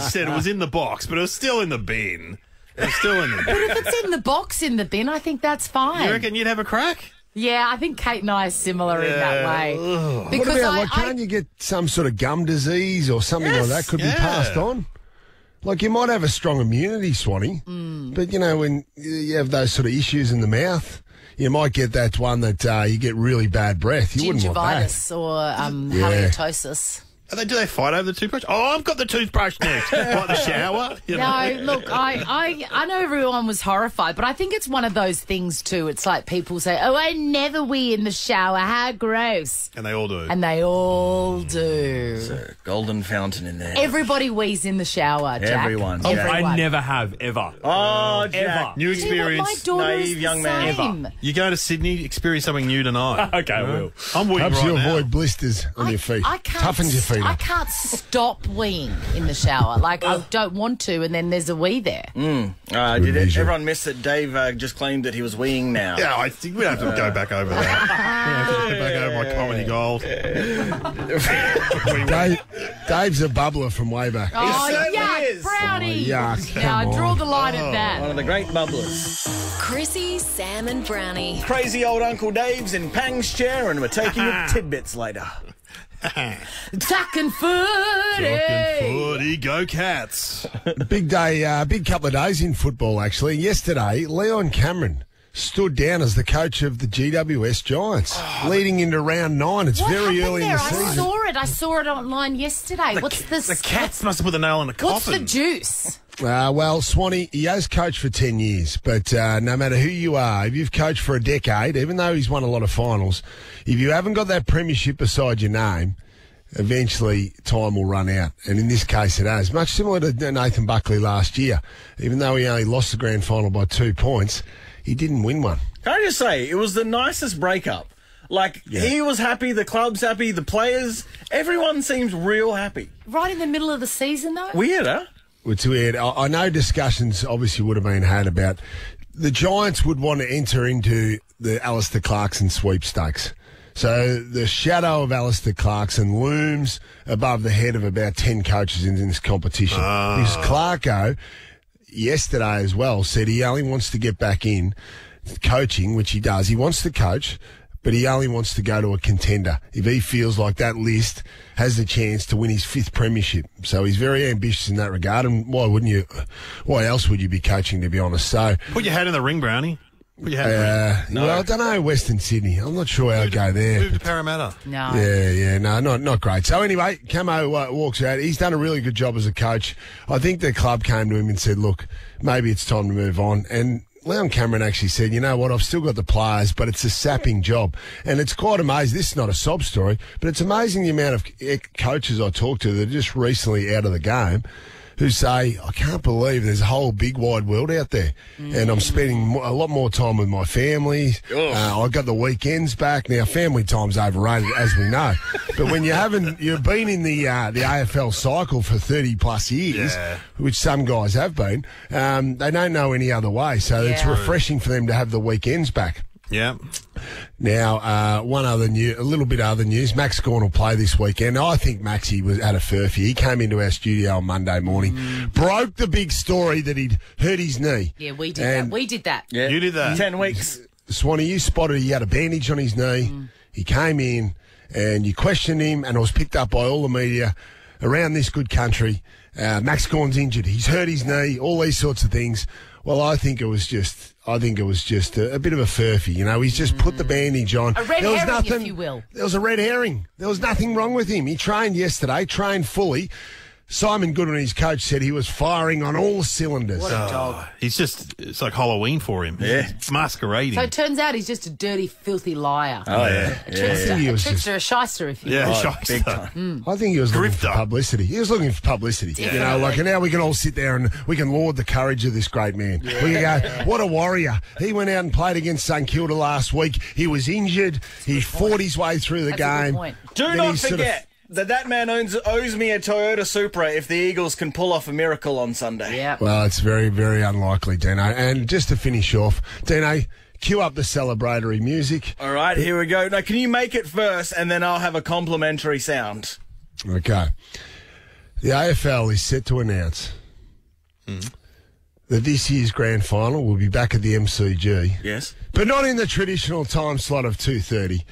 said it was in the box, but it was still in the bin. It was still in the bin. But if it's in the box in the bin, I think that's fine. You reckon you'd have a crack? Yeah, I think Kate and I are similar in that way. Ugh. Because what about, can't you get some sort of gum disease or something like that could be passed on? Like, you might have a strong immunity, Swanee, but, you know, when you have those sort of issues in the mouth, you might get that one that you get really bad breath. You wouldn't want that. Gingivitis or halitosis. Do they fight over the toothbrush? Oh, I've got the toothbrush next. Like the shower? You know? No, look, I know everyone was horrified, but I think it's one of those things too. It's like people say, oh, I never wee in the shower. How gross. And they all do. And they all do. There's a golden fountain in there. Everybody wees in the shower, Jack. Everyone. I never have, ever. Oh, Jack. Ever. New experience. My daughter is Naive the young man. same. You go to Sydney, experience something new tonight. Okay, I will. I'm weeing Perhaps right you now. avoid blisters on your feet. I can't. Toughens your feet I up. can't stop weeing in the shower. Like, I don't want to, and then there's a wee there. Did everyone miss that Dave just claimed that he was weeing now? Yeah, I think we have to go back over that. Go back over my comedy gold. Dave's a bubbler from way back. Oh, certainly yuck, is. Brownie. Oh, yuck, Now, come draw on. the line at that. One of the great bubblers. Chrissy, Sam and Brownie. Crazy old Uncle Dave's in Pang's chair, and we're taking your tidbits later. Tucking footy. Go Cats. Big day, big couple of days in football, actually. Yesterday, Leon Cameron stood down as the coach of the GWS Giants, leading into round 9. It's What very happened early there? in the I season. saw it. I saw it online yesterday. The cats must have put the nail in the coffin. What's the juice? Well, Swanee, he has coached for 10 years, but no matter who you are, if you've coached for a decade, even though he's won a lot of finals, if you haven't got that premiership beside your name, eventually time will run out. And in this case, it has. Much similar to Nathan Buckley last year. Even though he only lost the grand final by 2 points, he didn't win one. Can I just say, it was the nicest breakup. Like, he was happy, the club's happy, the players, everyone seems real happy. Right in the middle of the season, though? Weird, huh? It's weird. I know discussions obviously would have been had about the Giants would want to enter into the Alistair Clarkson sweepstakes. So the shadow of Alistair Clarkson looms above the head of about 10 coaches in this competition. Because Clarko, yesterday as well, said he only wants to get back in coaching, which he does. He wants to coach, but he only wants to go to a contender if he feels like that list has the chance to win his 5th premiership. So he's very ambitious in that regard, and why wouldn't you? Why else would you be coaching, to be honest? So put your hat in the ring, Brownie. Well, I don't know, Western Sydney. I'm not sure how to go there. Move to Parramatta. No. No, not great. So anyway, Camo walks out. He's done a really good job as a coach. I think the club came to him and said, look, maybe it's time to move on. And Leon Cameron actually said, you know what, I've still got the players, but it's a sapping job. And it's quite amazing. This is not a sob story, but it's amazing the amount of coaches I talk to that are just recently out of the game who say, I can't believe there's a whole big wide world out there. And I'm spending a lot more time with my family. I got the weekends back. Now, family time's overrated, as we know. But when you've been in the AFL cycle for 30 plus years, which some guys have been, they don't know any other way. So it's refreshing for them to have the weekends back. Yeah. Now, a little bit of other news. Max Gawn will play this weekend. I think Maxie was at a furphy. He came into our studio on Monday morning, broke the big story that he'd hurt his knee. Yeah, we did that. Yeah. You did that. 10 weeks. Swanee, you spotted he had a bandage on his knee. He came in and you questioned him, and it was picked up by all the media around this good country. Max Gawn's injured. He's hurt his knee, all these sorts of things. Well, I think it was just a bit of a furphy. You know, he's just put the bandage on. A red herring, if you will. There was a red herring. There was nothing wrong with him. He trained yesterday, trained fully. Simon Goodwin, his coach, said he was firing on all cylinders. What a dog. It's like Halloween for him. Yeah. He's masquerading. So it turns out he's just a dirty, filthy liar. Oh, yeah. A trickster, a shyster, if you will. Yeah, shyster. Big time. I think he was looking for publicity. He was looking for publicity. Yeah. You know, like, and now we can all sit there and we can laud the courage of this great man. Yeah. We can go, what a warrior. He went out and played against St Kilda last week. He was injured. He fought his way through the game. A good point. Do not forget that man owes me a Toyota Supra if the Eagles can pull off a miracle on Sunday. Yeah. Well, it's very, very unlikely, Dino. And just to finish off, Dino, cue up the celebratory music. All right, here we go. Now, can you make it first, and then I'll have a complimentary sound. Okay. The AFL is set to announce that this year's grand final will be back at the MCG. Yes. But not in the traditional time slot of 2:30.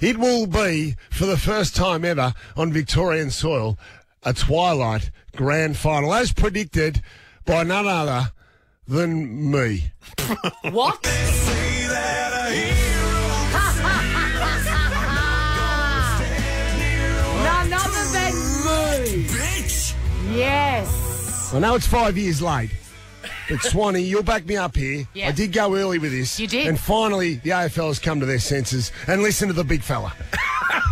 It will be, for the first time ever on Victorian soil, a twilight grand final, as predicted by none other than me. What? None other than me. Bitch! Yes. I know it's 5 years late, but Swanee, you'll back me up here. Yeah. I did go early with this. You did. And finally, the AFL has come to their senses and listen to the big fella.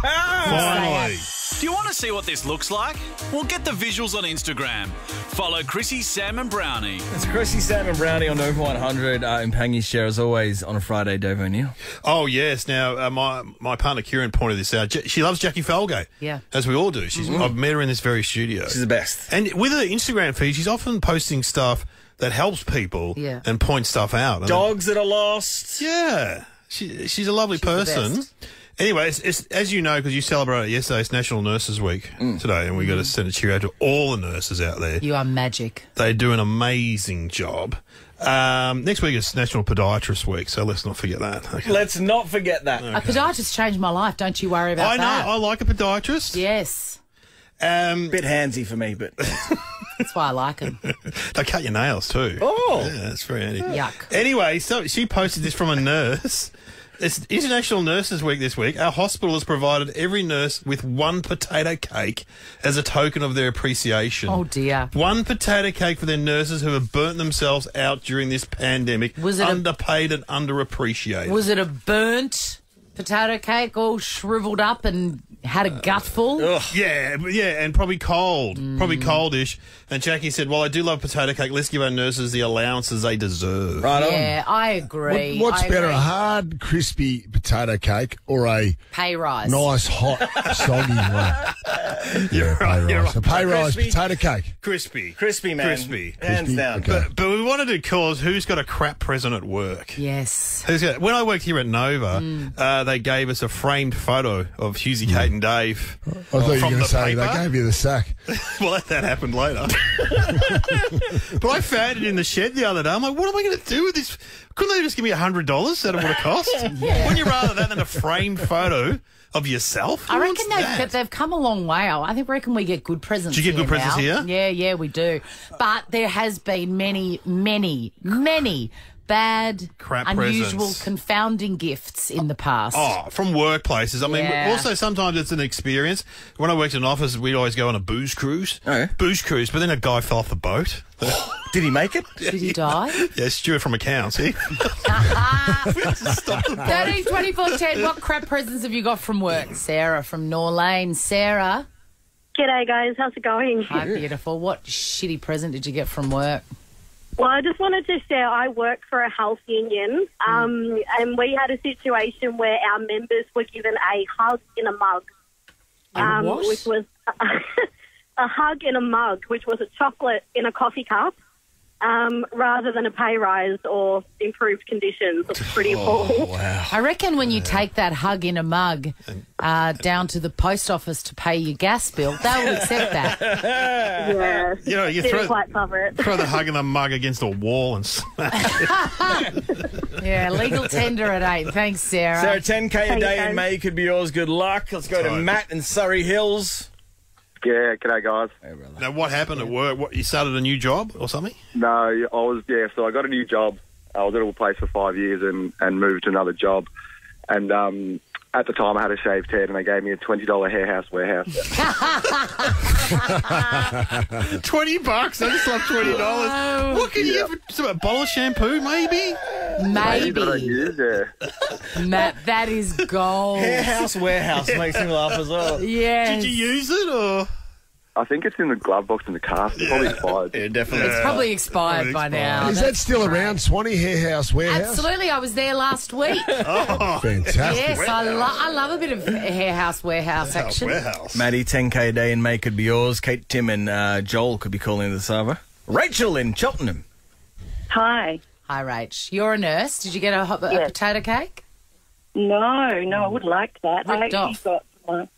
Finally. Do you want to see what this looks like? Well, get the visuals on Instagram. Follow Chrissie, Sam and Brownie. It's Chrissie, Sam and Brownie on Nova 100 in Pangy's share, as always, on a Friday, Dave O'Neill. Oh, yes. Now, my partner Kieran pointed this out. She loves Jackie Falgo. Yeah. As we all do. I've met her in this very studio. She's the best. And with her Instagram feed, she's often posting stuff that helps people and points stuff out. Dogs that are lost. Yeah. She's a lovely person. Anyway, it's, as you know, because you celebrated yesterday, it's National Nurses Week today, and we got to send a cheer out to all the nurses out there. You are magic. They do an amazing job. Next week is National Podiatrist Week, so let's not forget that. Okay. Let's not forget that. Okay. A podiatrist changed my life. Don't you worry about that. I know. I like a podiatrist. Yes. Bit handsy for me, but that's why I like them. They cut your nails too. Oh, yeah, that's very handy. Yuck. Anyway, so she posted this from a nurse. It's International Nurses Week this week. Our hospital has provided every nurse with one potato cake as a token of their appreciation. Oh, dear. One potato cake for their nurses who have burnt themselves out during this pandemic. Was it underpaid and underappreciated? Was it a burnt potato cake all shriveled up and had a gutful? Yeah, and probably cold. Probably coldish. And Jackie said, well, I do love potato cake. Let's give our nurses the allowances they deserve. Right on. Yeah, I agree. What's I better, agree. a hard, crispy potato cake or a pay rise? nice, hot, soggy one? You're right. Pay rise. A pay rise Crispy? potato cake. Crispy. Crispy, man. Crispy. Hands Crispy? down. Okay. But we wanted to cause who's got a crap present at work. Yes. When I worked here at Nova, they gave us a framed photo of Hughesy, Kate and Dave. I thought you were going to say they gave you the sack. Well, that happened later. But I found it in the shed the other day. I'm like, what am I going to do with this? Couldn't they just give me $100 that it would have cost? Wouldn't you rather that than a framed photo of yourself? I reckon they've come a long way. I reckon we get good presents. Do you get good presents here? Yeah, we do. But there has been many bad, crap unusual, presents. Confounding gifts in the past. Oh, from workplaces. I mean, Yeah. also sometimes it's an experience. When I worked in an office, we'd always go on a booze cruise. Oh, yeah? Booze cruise, but then a guy fell off the boat. Did he make it? Did he die? Yeah, Stuart from accounts. He 13 24 10. What crap presents have you got from work? Sarah from Norlane. Sarah. G'day, guys. How's it going? Hi, beautiful. What shitty present did you get from work? Well, I just wanted to share, I work for a health union, and we had a situation where our members were given a hug in a mug, which was a hug in a mug, which was a chocolate in a coffee cup, rather than a pay rise or improved conditions. It's pretty appalling. Wow. I reckon when you take that hug in a mug down to the post office to pay your gas bill, they will accept that. Yeah. You know, you Didn't quite cover it. throw the hug in the mug against a wall and smash it. Yeah, legal tender at 8. Thanks, Sarah. Sarah, 10K a Thanks, day guys. in May could be yours. Good luck. Let's go to Right. Matt in Surrey Hills. Yeah, g'day, guys. Now, what happened at work? What, you started a new job or something? No, so I got a new job. I was at a place for 5 years and moved to another job. And at the time, I had a shaved head, and they gave me a $20 hair house warehouse. $20? I just love $20. What can you get? A bottle of shampoo, maybe? Maybe. Yeah. Matt, that is gold. Hair house warehouse makes me laugh as well. Yes. Did you use it or? I think it's in the glove box in the car. It's probably expired. Yeah, definitely. It's probably expired by now. Is that still around, Swanee Hair House Warehouse? Absolutely. I was there last week. Oh, fantastic. Yes, I love a bit of hair house warehouse action. Maddie, 10K a day in May could be yours. Kate, Tim and Joel could be calling this over. Rachel in Cheltenham. Hi. Hi, Rach. You're a nurse. Did you get a potato cake? No, I would like that. I Ripped actually off. got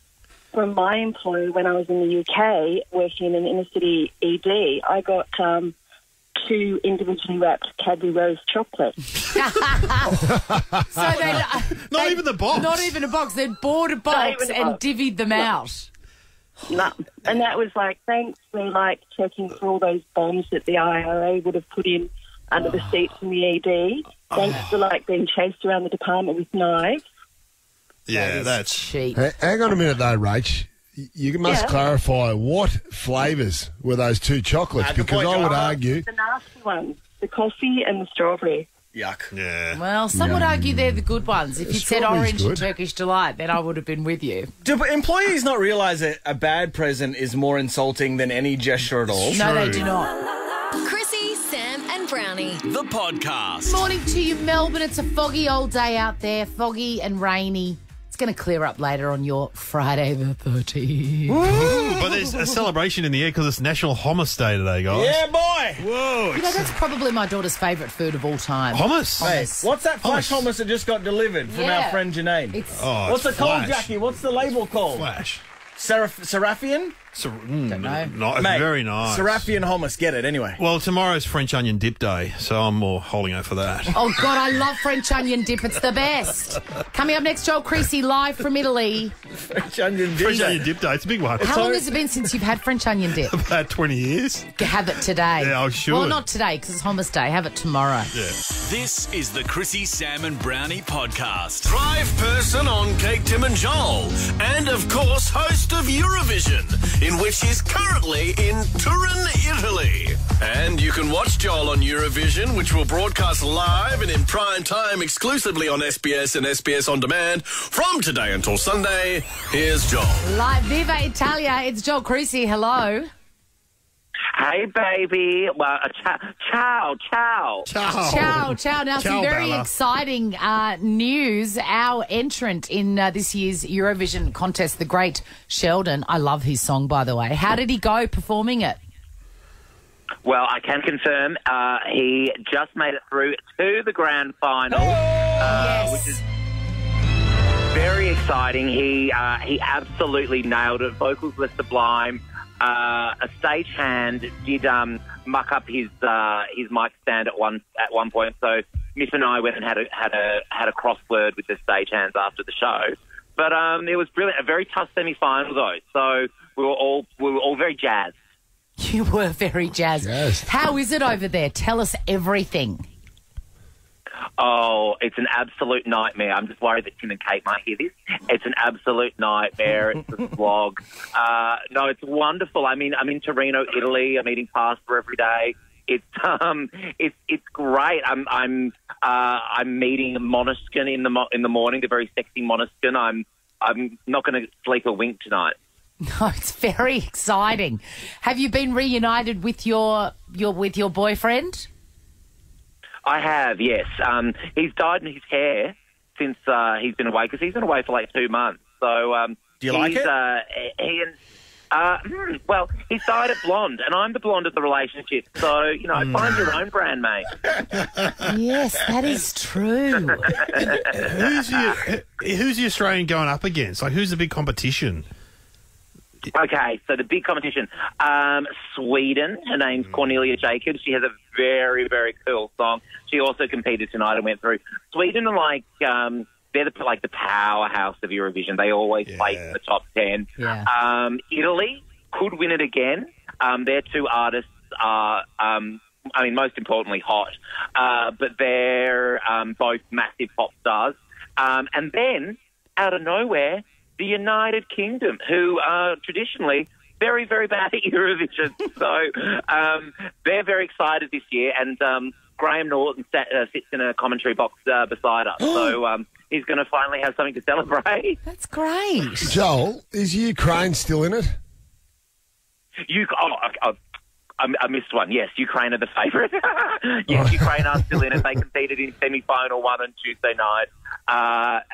from my employer when I was in the UK working in an inner city ED. I got 2 individually wrapped Cadbury Rose chocolates. So Not even the box. Not even a box. They'd bought a box and divvied them out. No. And that was like, thanks for checking for all those bombs that the IRA would have put in under the seats in the ED. Thanks for being chased around the department with knives. Yeah, that's cheap. Hang on a minute, though, Rach. You must clarify what flavours were those 2 chocolates, because I would argue... The nasty ones, the coffee and the strawberry. Yuck. Yeah. Well, some would argue they're the good ones. If you'd said Strawberry's orange and good. Turkish delight, then I would have been with you. Do employees not realise that a bad present is more insulting than any gesture at all? No, they do not. Chrissie, Sam and Brownie. The podcast. Morning to you, Melbourne. It's a foggy old day out there, foggy and rainy. It's going to clear up later on your Friday the 13th. Ooh, but there's a celebration in the air because it's National Hummus Day today, guys. Yeah, boy. Whoa. You know, that's probably my daughter's favourite food of all time. Hummus? Hey, what's that flash hummus that just got delivered from Yeah. our friend Janine? It's- Oh, what's it's it called, Flash. Jackie? What's the label called? Flash. Seraphian? Don't know. Mate, very nice. Serafi and Holmes get it anyway. Well, tomorrow's French onion dip day, so I'm more holding out for that. Oh, God, I love French onion dip. It's the best. Coming up next, Joel Creasey live from Italy. French onion dip. French onion dip day. It's a big one. How long has it been since you've had French onion dip? About 20 years. Have it today. Yeah, I should. Well, not today because it's Hummus Day. Have it tomorrow. Yeah. This is the Chrissie, Sam and Brownie podcast. Drive person on Kate, Tim and Joel. And, of course, host of Eurovision, in which he's currently in Turin, Italy. And you can watch Joel on Eurovision, which will broadcast live and in prime time exclusively on SBS and SBS On Demand from today until Sunday. Here's Joel. Live Viva Italia. It's Joel Creasey. Hello. Hey, baby. Well, ciao. Ciao. Now, Ciao, some very Bella. exciting news. Our entrant in this year's Eurovision contest, the great Sheldon. I love his song, by the way. How did he go performing it? Well, I can confirm he just made it through to the grand final, which is very exciting. He absolutely nailed it. Vocals were sublime. A stagehand did muck up his mic stand at one point, so Miss and I went and had a crossword with the stagehands after the show. But it was brilliant. A very tough semi-final though, so we were all very jazzed. You were very jazzed. How is it over there? Tell us everything. Oh, it's an absolute nightmare. I'm just worried that Tim and Kate might hear this. It's an absolute nightmare. It's a slog. No, it's wonderful. I mean, I'm in Torino, Italy. I'm eating pasta every day. It's great. I'm meeting Måneskin in the morning. The very sexy Måneskin. I'm not going to sleep a wink tonight. No, it's very exciting. Have you been reunited with your boyfriend? I have, yes. He's dyed in his hair since he's been away, because he's been away for like 2 months. So, do you like it? Well, he's dyed it blonde, and I'm the blonde of the relationship. So, find your own brand, mate. Yes, that is true. Who's the Australian going up against? Like, who's the big competition? Okay, so the big competition, Sweden. Her name's Cornelia Jacobs. She has a very, very cool song. She also competed tonight and went through. Sweden are they're the powerhouse of Eurovision. They always place in the top 10. Yeah. Italy could win it again. Their two artists are, most importantly, hot, but they're both massive pop stars. And then, out of nowhere, the United Kingdom, who are traditionally very, very bad at Eurovision. So they're very excited this year, and Graham Norton sits in a commentary box beside us. So he's going to finally have something to celebrate. That's great. Joel, is Ukraine still in it? I missed one. Yes, Ukraine are the favourite. Yes, Ukraine are still in it. They competed in semi-final 1 on Tuesday night.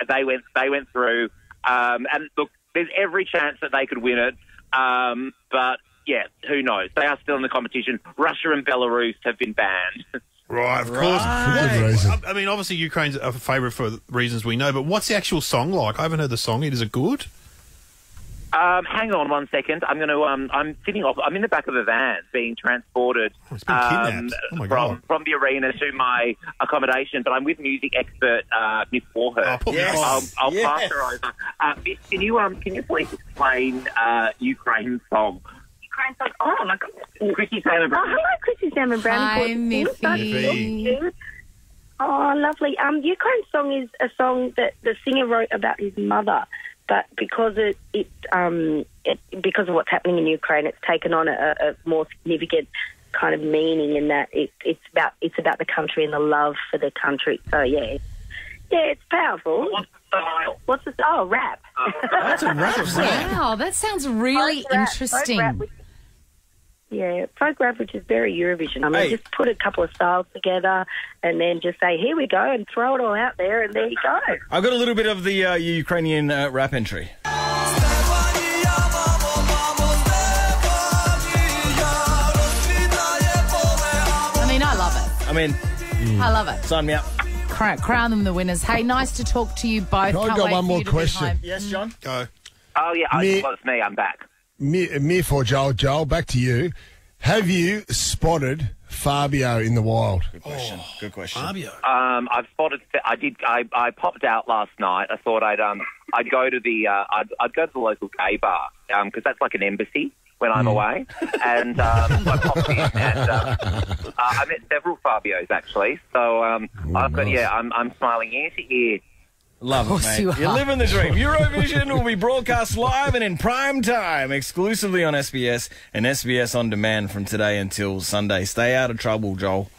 They went through. And look, there's every chance that they could win it. But, yeah, who knows? They are still in the competition. Russia and Belarus have been banned. Right, of course. I mean, obviously Ukraine's a favourite for reasons we know, but what's the actual song like? I haven't heard the song yet. Is it good? Hang on 1 second. I'm going to. I'm sitting off. I'm in the back of a van being transported it's been kidnapped. Oh my God. from the arena to my accommodation. But I'm with music expert Miss Warhurst. I'll pass her over. Miss, can you please explain Ukraine's song? Ukraine's song. Oh my God. Chrissie, Sam and Brownie. Oh, hello, Chrissie, Sam and Brownie. Hi, Miffy. Oh, lovely. Ukraine's song is a song that the singer wrote about his mother. But because because of what's happening in Ukraine, it's taken on a more significant kind of meaning in that it's about the country and the love for the country. So it's powerful. What's the style? What's the style? Rap. That's a rap song. Wow, that sounds really interesting. Folk rap, which is very Eurovision. I mean, just put a couple of styles together and then just say, here we go, and throw it all out there, and there you go. I've got a little bit of the Ukrainian rap entry. I love it. Sign me up. Crown them the winners. Hey, nice to talk to you both. I've got one more question. Yes, John? Go. Oh, yeah. It's me. I'm back. Miff or Joel. Joel, back to you. Have you spotted Fabio in the wild? Good question. Good question. Fabio. I've spotted. I did. I popped out last night. I thought I'd go to the I'd go to the local gay bar because that's like an embassy when I'm away. And I popped in and I met several Fabios actually. So I'm smiling ear to ear. Love it, mate. You're living the dream. Eurovision will be broadcast live and in prime time, exclusively on SBS and SBS On Demand from today until Sunday. Stay out of trouble, Joel.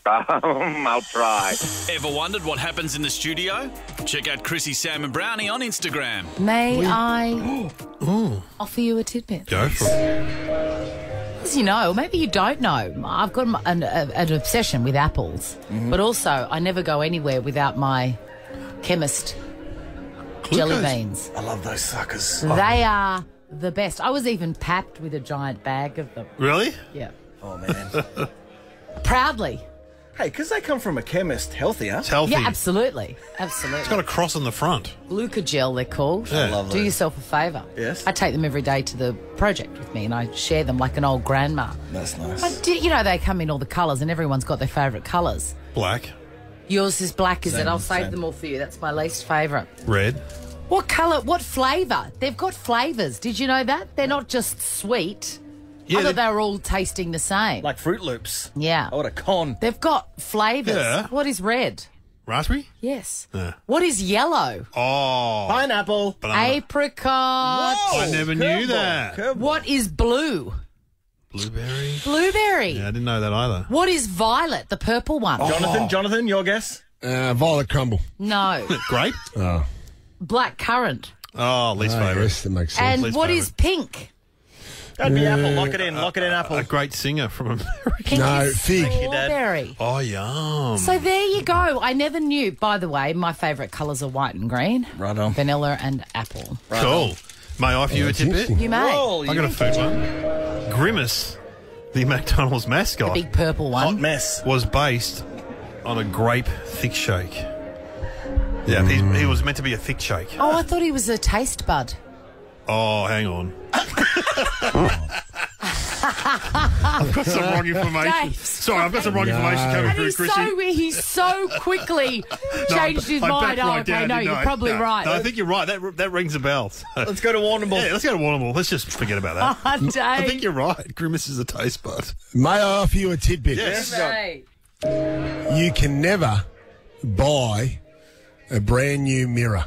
I'll try. Ever wondered what happens in the studio? Check out Chrissie, Sam and Brownie on Instagram. May I offer you a tidbit? Go for it. As you know, maybe you don't know, I've got an obsession with apples, but also I never go anywhere without my chemist jelly beans. I love those suckers. They are the best. I was even packed with a giant bag of them. Really? Yeah. Oh, man. Proudly. Hey, because they come from a chemist, healthier. It's healthy. Yeah, absolutely. Absolutely. It's got a cross on the front. Glucogel, they're called. Yeah. I love Do those. yourself a favour. Yes. I take them every day to the project with me and I share them like an old grandma. That's nice. You know, they come in all the colours and everyone's got their favourite colours. Black. Yours is black, is it? Same, I'll save same. them all for you. That's my least favourite. Red. What colour? What flavour? They've got flavours. Did you know that? They're not just sweet. Yeah, I thought they were all tasting the same. Like Fruit Loops. Yeah. Oh, what a con. They've got flavours. Yeah. What is red? Raspberry? Yes. Yeah. What is yellow? Oh. Pineapple. Banana. Apricot. Whoa! I never knew that. Curveball. What is blue? Blueberry. Blueberry. Yeah, I didn't know that either. What is violet? The purple one. Jonathan, your guess? Violet crumble. No. Grape? Oh, Black currant. Oh, least favourite. yes, that makes sense. And least what favourite. is pink? That'd be apple. Lock it in. Lock it in, apple. A great singer from America. Pink No, is fig. strawberry. Oh, yum. So there you go. I never knew. By the way, my favourite colours are white and green. Right on. Vanilla and apple. Cool. May I offer you a that's tidbit? interesting. You may. Roll, I got a food one. Grimace, the McDonald's mascot, The big purple one. Hot mess. was based on a grape thick shake. Yeah, he was meant to be a thick shake. Oh, I thought he was a taste bud. Oh, hang on. I've got some wrong information. Dave, Sorry, I've got some wrong information coming And through, Chrissie. he's so quickly changed his I mind. backed Oh, right okay, down, no, didn't you're I? probably No, right. No, I think you're right. That rings a bell. Let's go to Warrnambool. Yeah, let's go to Warrnambool. Let's just forget about that. Dave. I think you're right. Grimace is a taste bud. May I offer you a tidbit? Yes. Mate. You can never buy a brand new mirror.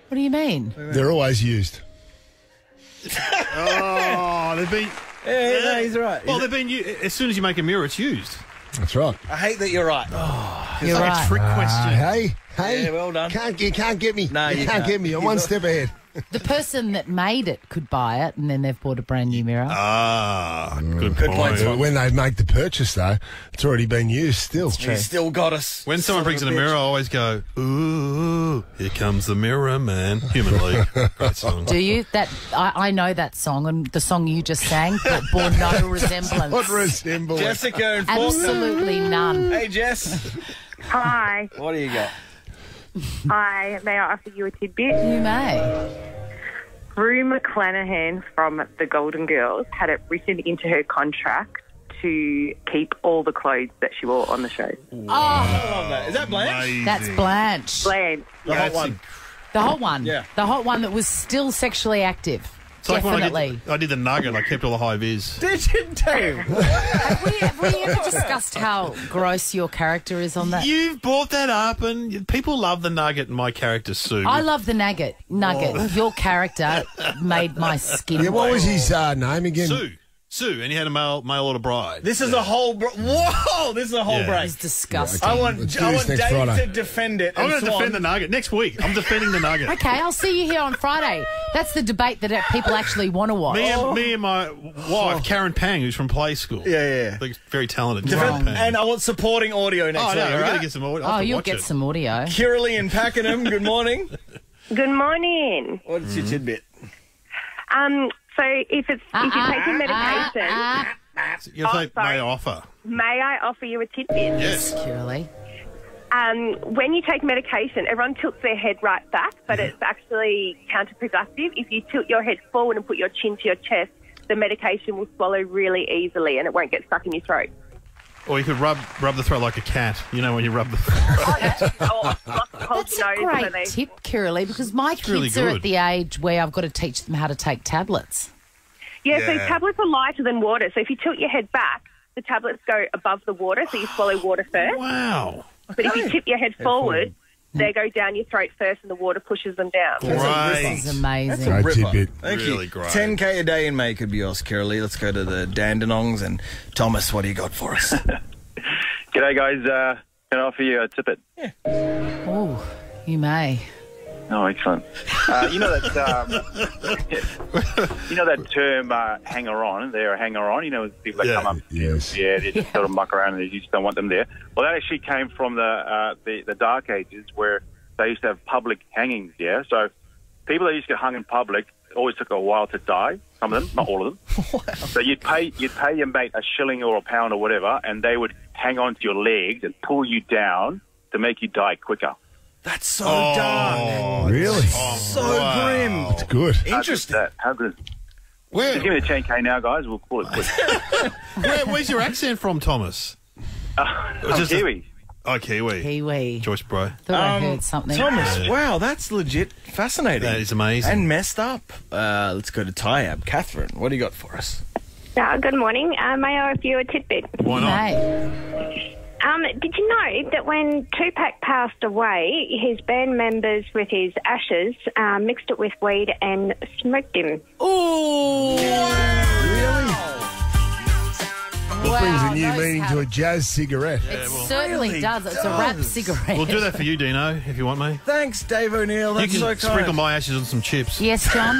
What do you mean? They're always used. Oh, they've been. Yeah, no, he's right. Well, they've been. As soon as you make a mirror, it's used. That's right. I hate that you're right. You're Like right. a trick question. Hey, Yeah, well done. You can't get me. No, you can't can't. get me. I'm one step ahead. The person that made it could buy it, and then they've bought a brand new mirror. Ah, good Good point. point. When they make the purchase, though, it's already been used still. He's still got us. When someone brings in a bitch. mirror, I always go, "Ooh, here comes the mirror man." Human League, great song. Do you? That I know that song, and the song you just sang but bore no resemblance. What resemble? Jessica and Faulkner. Absolutely none. Hey, Jess. Hi. What do you got? Hi. May I offer you a tidbit? You may. Rue McClanahan from the Golden Girls had it written into her contract to keep all the clothes that she wore on the show. I love that. Is that Blanche? Amazing. That's Blanche. Blanche. The hot one. The hot one. Yeah. The hot one that was still sexually active. It's like when Definitely. I did the nugget, I kept all the high vis. Did you do? Have we ever discussed how gross your character is on that? You've brought that up, and people love the nugget and my character Sue. I love the nugget. Your character made my skin. Yeah, what was his name again? Sue, and you had a male order bride. This is a whole... Whoa! This is a whole Yeah. break. It's disgusting. I want Let's do this next Dave Friday. to defend it. I'm and going to Swan. defend the nugget next week. I'm defending the nugget. Okay, I'll see you here on Friday. That's the debate that people actually want to watch. Me and my wife, Karen Pang, who's from Play School. Yeah. Like, very talented. Defend- Karen Pang. and I want supporting audio next Oh, week. no, we've got right? to get some audio. Oh, you'll get some audio. Kiralee and Pakenham, good morning. Good morning. What's your tidbit? So if you're taking medication, You take may offer. may I offer you a tidbit? Yes. Kiralee. When you take medication, everyone tilts their head right back, but it's actually counterproductive. If you tilt your head forward and put your chin to your chest, the medication will swallow really easily and it won't get stuck in your throat. Or you could rub the throat like a cat. You know when you rub the throat. That's a great tip, Kiralee, because my kids are at the age where I've got to teach them how to take tablets. Yeah, so tablets are lighter than water. So if you tilt your head back, the tablets go above the water, so you swallow water first. Wow. But if you tip your head forward, they go down your throat first and the water pushes them down. This is amazing. That's a Great tidbit. Thank Really you. great. 10K a day in May could be yours, Kiralee. Let's go to the Dandenongs. And Thomas, what do you got for us? G'day, guys. Can I offer you a tippet? Oh, you may. Oh, excellent. You know that term, hanger-on? They're a hanger-on. You know, people that come up. Yes. Yeah, they just sort of muck around and you just don't want them there. Well, that actually came from the Dark Ages where they used to have public hangings, yeah? So people that used to get hung in public always took a while to die, some of them, not all of them. Wow. So you'd pay your mate a shilling or a pound or whatever, and they would hang on to your legs and pull you down to make you die quicker. That's so dark. Really? So grim. It's good. Interesting. How good? Just give me the 10K now, guys. We'll call it quick. Where's your accent from, Thomas? I'm Kiwi. Kiwi. Kiwi. Joyce Bro. Thought I heard something. Thomas, wow, that's legit fascinating. That is amazing. And messed up. Let's go to Tyab. Catherine, what do you got for us? Good morning. May I offer you a tidbit? Why not? Did you know that when Tupac passed away, his band members, with his ashes, mixed it with weed and smoked him? Oh, Really? That brings a new meaning to a jazz cigarette. It certainly does. It's a wrap cigarette. We'll do that for you, Deano, if you want me. Thanks, Dave O'Neill. That's you so can kind. sprinkle my ashes on some chips. Yes, John.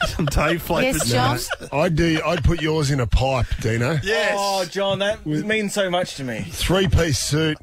Some Dave flavoured. Yes, John. I'd put yours in a pipe, Dino. Yes. Oh, John, that means so much to me. 3-piece suit,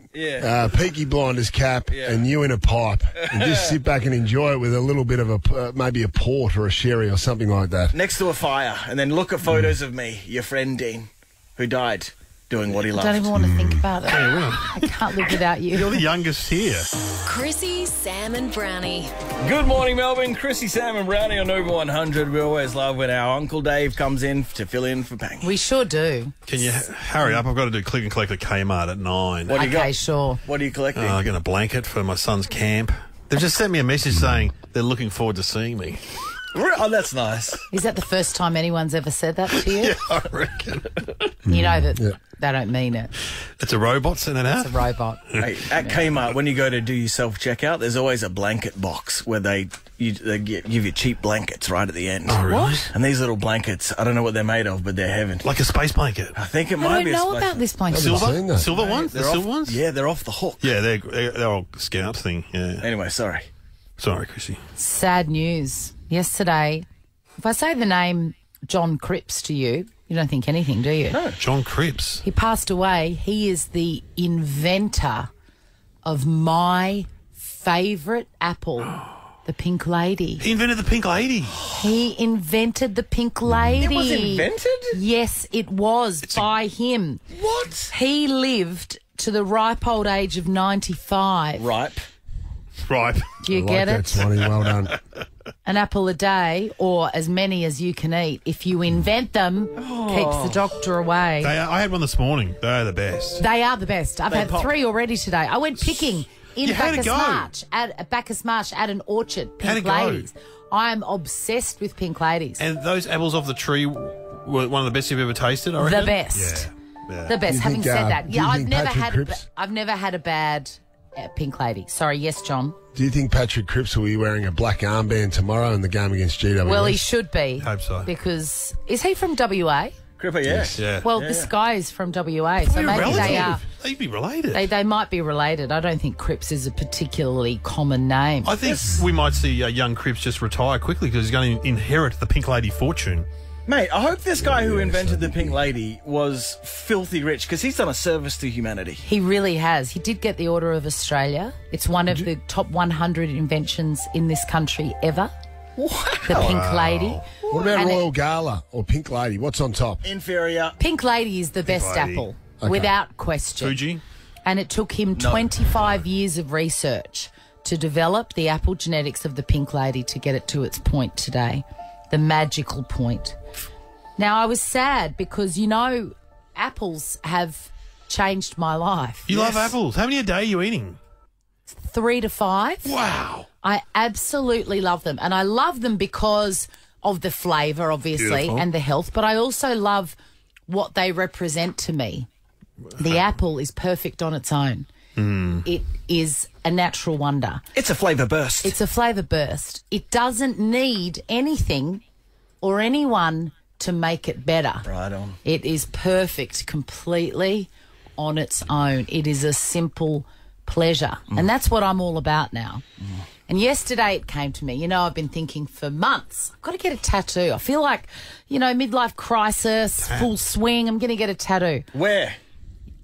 Peaky Blinders cap, and you in a pipe. And just sit back and enjoy it with a little bit of maybe a port or a sherry or something like that. Next to a fire, and then look at photos of me, your friend Dean, who died doing what he loved. I don't even want to think about it. I can't live without you. You're the youngest here. Chrissie, Sam and Brownie. Good morning, Melbourne. Chrissie, Sam and Brownie on Over 100. We always love when our Uncle Dave comes in to fill in for Bang. We sure do. Can you hurry up? I've got to do click and collect at Kmart at 9. What do you got? Okay, sure. What are you collecting? I got a blanket for my son's camp. They've just sent me a message saying they're looking forward to seeing me. Oh, that's nice. Is that the first time anyone's ever said that to you? Yeah, I reckon. You know that they don't mean it. It's a robot sending that out? It's a robot. Hey, at Kmart, when you go to do your self-checkout, there's always a blanket box where they give you cheap blankets right at the end. Oh, really? What? And these little blankets, I don't know what they're made of, but they're heaven. Like a space blanket? I think it I might don't be a know space about this blanket. Silver ones? The silver ones? Yeah, they're off the hook. Yeah, they're all Scout thing. Yeah. Anyway, sorry. Sorry, Chrissy. Sad news. Yesterday, if I say the name John Cripps to you, you don't think anything, do you? No. John Cripps. He passed away. He is the inventor of my favourite apple, the Pink Lady. He invented the Pink Lady. He invented the Pink Lady. It was invented? Yes, it was by him. What? He lived to the ripe old age of 95. Ripe. Do you get that, it? Swanee. Well done. An apple a day, or as many as you can eat. If you invent them, keeps the doctor away. I had one this morning. They are the best. They are the best. I've had 3 already today. I went picking in Bacchus Marsh at an orchard. Pink Ladies. I am obsessed with Pink Ladies. And those apples off the tree were one of the best you've ever tasted, I reckon? The best. Yeah. The best. Having said that, I've never had a bad Pink Lady. Sorry, yes, John. Do you think Patrick Cripps will be wearing a black armband tomorrow in the game against GWS? Well, he should be. Hope so. Because is he from WA? Cripper, yes. Yeah. Well, this guy is from WA, so maybe they are. They'd be related. They might be related. I don't think Cripps is a particularly common name. I think we might see young Cripps just retire quickly because he's going to inherit the Pink Lady fortune. Mate, I hope this guy who invented the Pink Lady was filthy rich because he's done a service to humanity. He really has. He did get the Order of Australia. It's one of the top 100 inventions in this country ever. Wow. The Pink Lady. What about Royal Gala or Pink Lady? What's on top? Inferior. Pink Lady is the best apple, without question. Fuji? And it took him 25 years of research to develop the apple genetics of the pink lady to get it to its point today, the magical point. Now, I was sad because, you know, apples have changed my life. You love apples. How many a day are you eating? 3 to 5. Wow. I absolutely love them. And I love them because of the flavour, obviously, Beautiful. and the health. But I also love what they represent to me. The apple is perfect on its own. It is a natural wonder. It's a flavour burst. It's a flavour burst. It doesn't need anything or anyone to make it better. Right on. It is perfect completely on its own. It is a simple pleasure. And that's what I'm all about now. And yesterday it came to me. You know, I've been thinking for months, I've got to get a tattoo. I feel like, you know, midlife crisis, full swing. I'm going to get a tattoo. Where?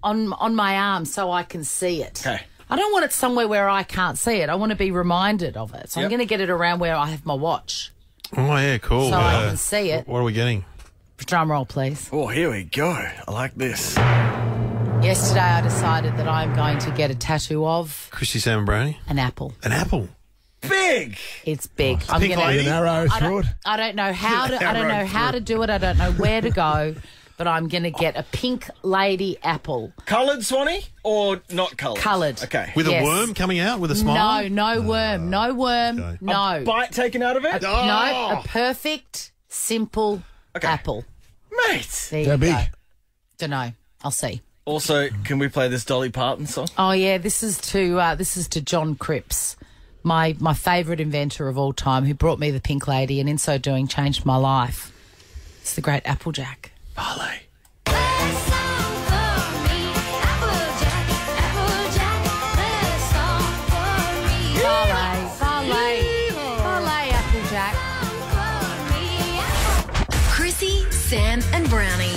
On my arm so I can see it. Okay. I don't want it somewhere where I can't see it. I want to be reminded of it. So I'm going to get it around where I have my watch. Oh, yeah, cool. So I can see it. What are we getting? Drum roll, please. Oh, here we go. I like this. Yesterday I decided that I'm going to get a tattoo of Chrissie, Sam and Brownie? an apple. An apple? Big. It's big. Oh, pink lady? An arrow through it. I don't know how to. I don't know how to do it. I don't know where to go. But I'm going to get a pink lady apple. Coloured, Swanee, or not coloured? Coloured. Okay. With a worm coming out with a smile? No worm. No worm. Okay. No. A bite taken out of it? No, a perfect, simple apple. Mate. There How you big? go. Don't know. I'll see. Also, can we play this Dolly Parton song? Oh yeah, this is to John Cripps, my favourite inventor of all time, who brought me the pink lady, and in so doing changed my life. It's the great Applejack. Ballet. Ballet, Applejack. Chrissie, Sam and Brownie.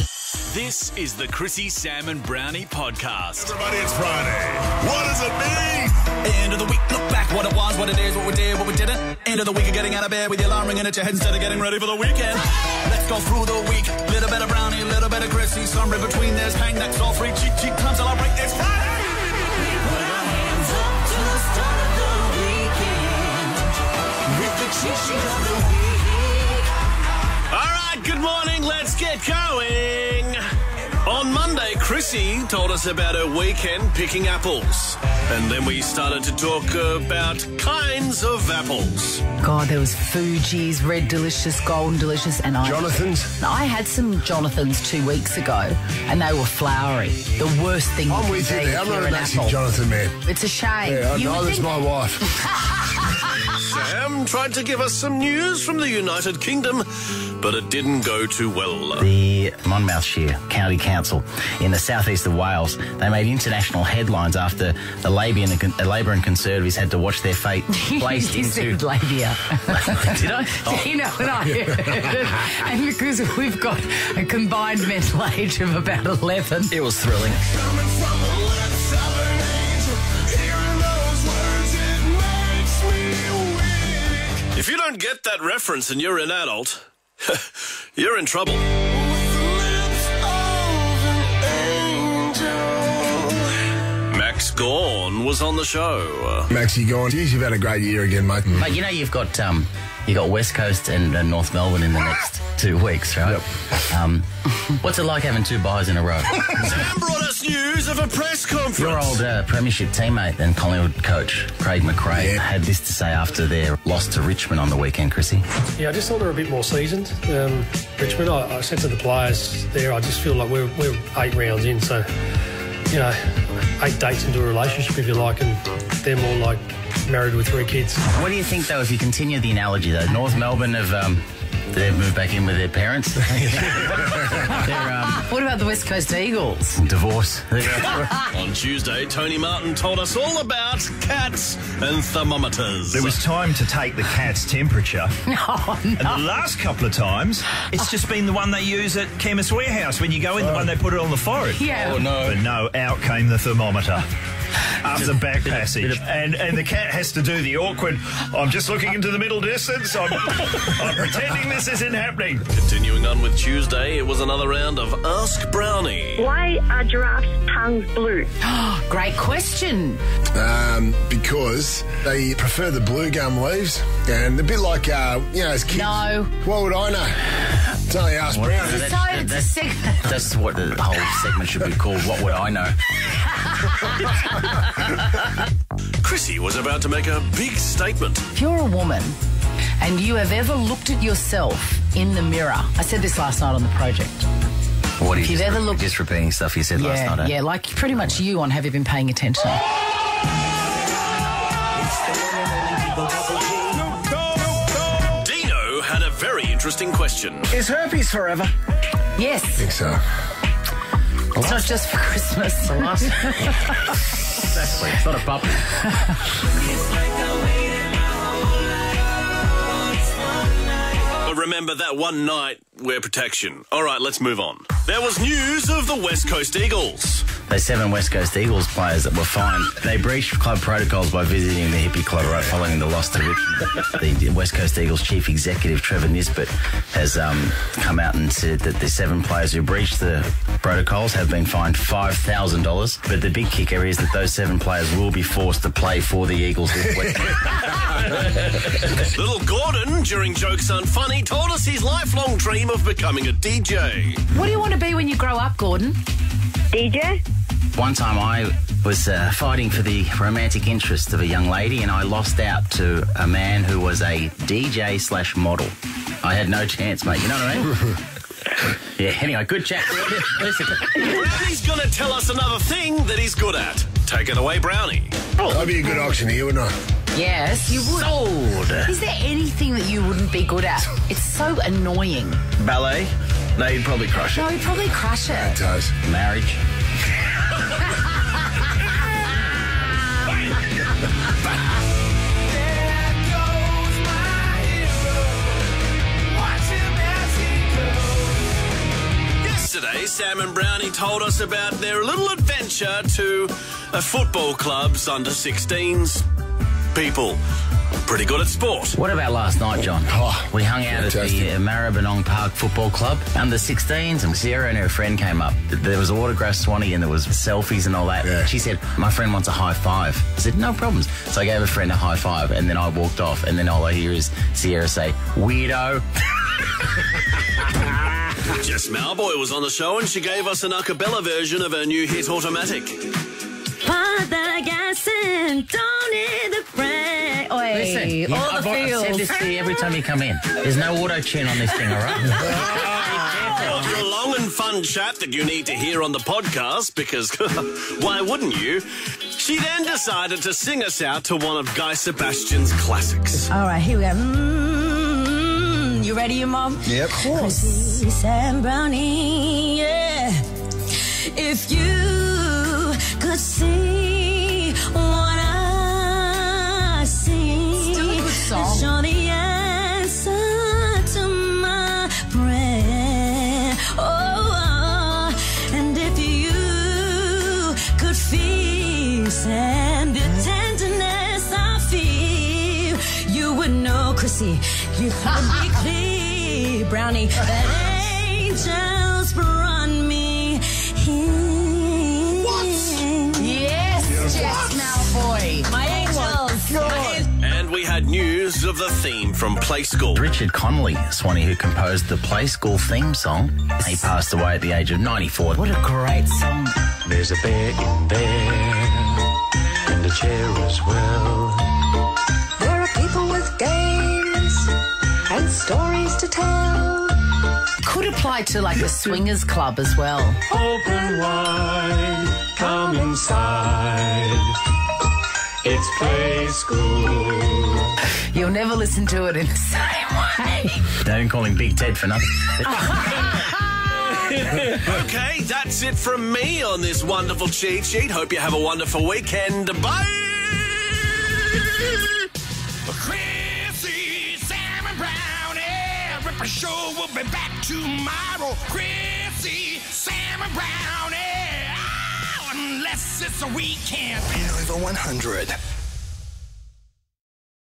This is the Chrissie, Sam and Brownie podcast. Everybody, it's Friday. What does it mean? End of the week, look back, what it was, what it is, what we did, what we didn't. End of the week of getting out of bed with your alarm ringing at your head instead of getting ready for the weekend. Let's go through the week. Little bit of Brownie, little bit of Chrissie. Somewhere in between there's hang next, all free, cheat time, celebrate, it's Friday. We put our hands up to the start of the weekend. With the cheat sheet of the week. All right, good morning. Let's get going. On Monday, Chrissie told us about her weekend picking apples. And then we started to talk about kinds of apples. God, there was Fuji's, Red Delicious, Golden Delicious, and Jonathan's? I had some Jonathan's 2 weeks ago, and they were flowery. The worst thing I'm you with you can there. eat I'm for not a an massive apple. Jonathan man. It's a shame. Yeah, You would no, that's think- my wife. Sam tried to give us some news from the United Kingdom, but it didn't go too well. The Monmouthshire County Council in the southeast of Wales, they made international headlines after the Labour and Conservatives had to watch their fate placed You into... said labia. Did I? You know what I heard? And because we've got a combined mental age of about 11. It was thrilling. If you don't get that reference and you're an adult, you're in trouble. Max Gawn was on the show. Maxie Gawn, geez, you've had a great year again, mate. But you know you've got West Coast and North Melbourne in the next 2 weeks, right? Yep. What's it like having 2 buys in a row? Sam brought us news of a press conference. Your old premiership teammate and Collingwood coach, Craig McRae, had this to say after their loss to Richmond on the weekend, Chrissie. Yeah, I just thought they were a bit more seasoned. Richmond, I said to the players there, I just feel like we're 8 rounds in, so, you know, 8 dates into a relationship, if you like, and they're more like married with 3 kids. What do you think, though, if you continue the analogy, though? North Melbourne they've moved back in with their parents. What about the West Coast Eagles? Divorce. On Tuesday, Tony Martin told us all about cats and thermometers. There was time to take the cat's temperature. Oh, no. And the last couple of times, it's just been the one they use at Chemist Warehouse when you go in, the one they put it on the forehead. Yeah. Oh, no. But no, out came the thermometer. half the back passage. And the cat has to do the awkward, I'm just looking into the middle distance, I'm pretending this isn't happening. Continuing on with Tuesday, it was another round of Ask Browny. Why are giraffes' tongues blue? Great question. Because they prefer the blue gum leaves, and a bit like, as kids. No. What would I know? It's only Ask Browny. That's what the whole segment should be called. What would I know? Chrissie was about to make a big statement. If you're a woman and you have ever looked at yourself in the mirror, I said this last night on the project. What if you've ever looked? Just repeating stuff you said last night. Yeah, like pretty much you on Have You Been Paying Attention? Deano had a very interesting question. Is herpes forever? Yes. I think so. It's not just for Christmas. Exactly. It's not a puppy. But remember that one night, wear protection. All right, let's move on. There was news of the West Coast Eagles. Those 7 West Coast Eagles players that were fined, they breached club protocols by visiting the Hippie Club right following the loss to Richmond. The West Coast Eagles chief executive, Trevor Nisbet, has come out and said that the 7 players who breached the protocols have been fined $5,000. But the big kicker is that those 7 players will be forced to play for the Eagles this week. Little Gordon, during Jokes Unfunny, told us his lifelong dream of becoming a DJ. What do you want to be when you grow up, Gordon? DJ? One time I was fighting for the romantic interest of a young lady, and I lost out to a man who was a DJ/model. I had no chance, mate. You know what I mean? Yeah, anyway, good chat. Listen. Brownie's going to tell us another thing that he's good at. Take it away, Brownie. I'd be a good auctioneer, wouldn't I? Yes, you would. Sold. Is there anything that you wouldn't be good at? It's so annoying. Ballet? No, you'd probably crush it. No, you'd probably crush it. It does. Marriage? Yesterday, Sam and Brownie told us about their little adventure to a football club's under-16s people. Pretty good at sport. What about last night, John? We hung out fantastic. at the Maribyrnong Park Football Club, under 16s, and Sierra and her friend came up. There was autograph Swanee and there was selfies and all that. Yeah. She said, my friend wants a high five. I said, no problems. So I gave a friend a high five, and then I walked off, and then all I hear is Sierra say, weirdo. Jess Malboy was on the show and she gave us an a cappella version of her new hit Automatic. Put the gas in, don't need the brake. Listen, all the I've said this to you every time you come in. There's no auto-tune on this thing, all right? Well, for a long and fun chat that you need to hear on the podcast, because why wouldn't you? She then decided to sing us out to one of Guy Sebastian's classics. All right, here we go. You ready, your mom? Yep. Chrissie, Sam, Brownie, yeah. If you could see what I see, Still a good song. show the answer to my prayer. Oh, and if you could feel and the tenderness I feel, you would know, Chrissie, you could be clear, Brownie, that angels brought me here. What? Yes, Jess Malboy. My angels. And we had news of the theme from Play School. Richard Connolly, Swanee, who composed the Play School theme song. He passed away at the age of 94. What a great song. There's a bear in there, and a chair as well. There are people with games and stories to tell. Could apply to like a swingers club as well. Open wide, come inside. It's Play School. You'll never listen to it in the same way. Don't call him Big Ted for nothing. Okay, that's it from me on this wonderful cheat sheet. Hope you have a wonderful weekend. Bye! Chrissie, Sam and Brownie. Ripper Show will be back tomorrow. Chrissie, Sam and Brownie. Oh, unless it's a weekend. Nova 100.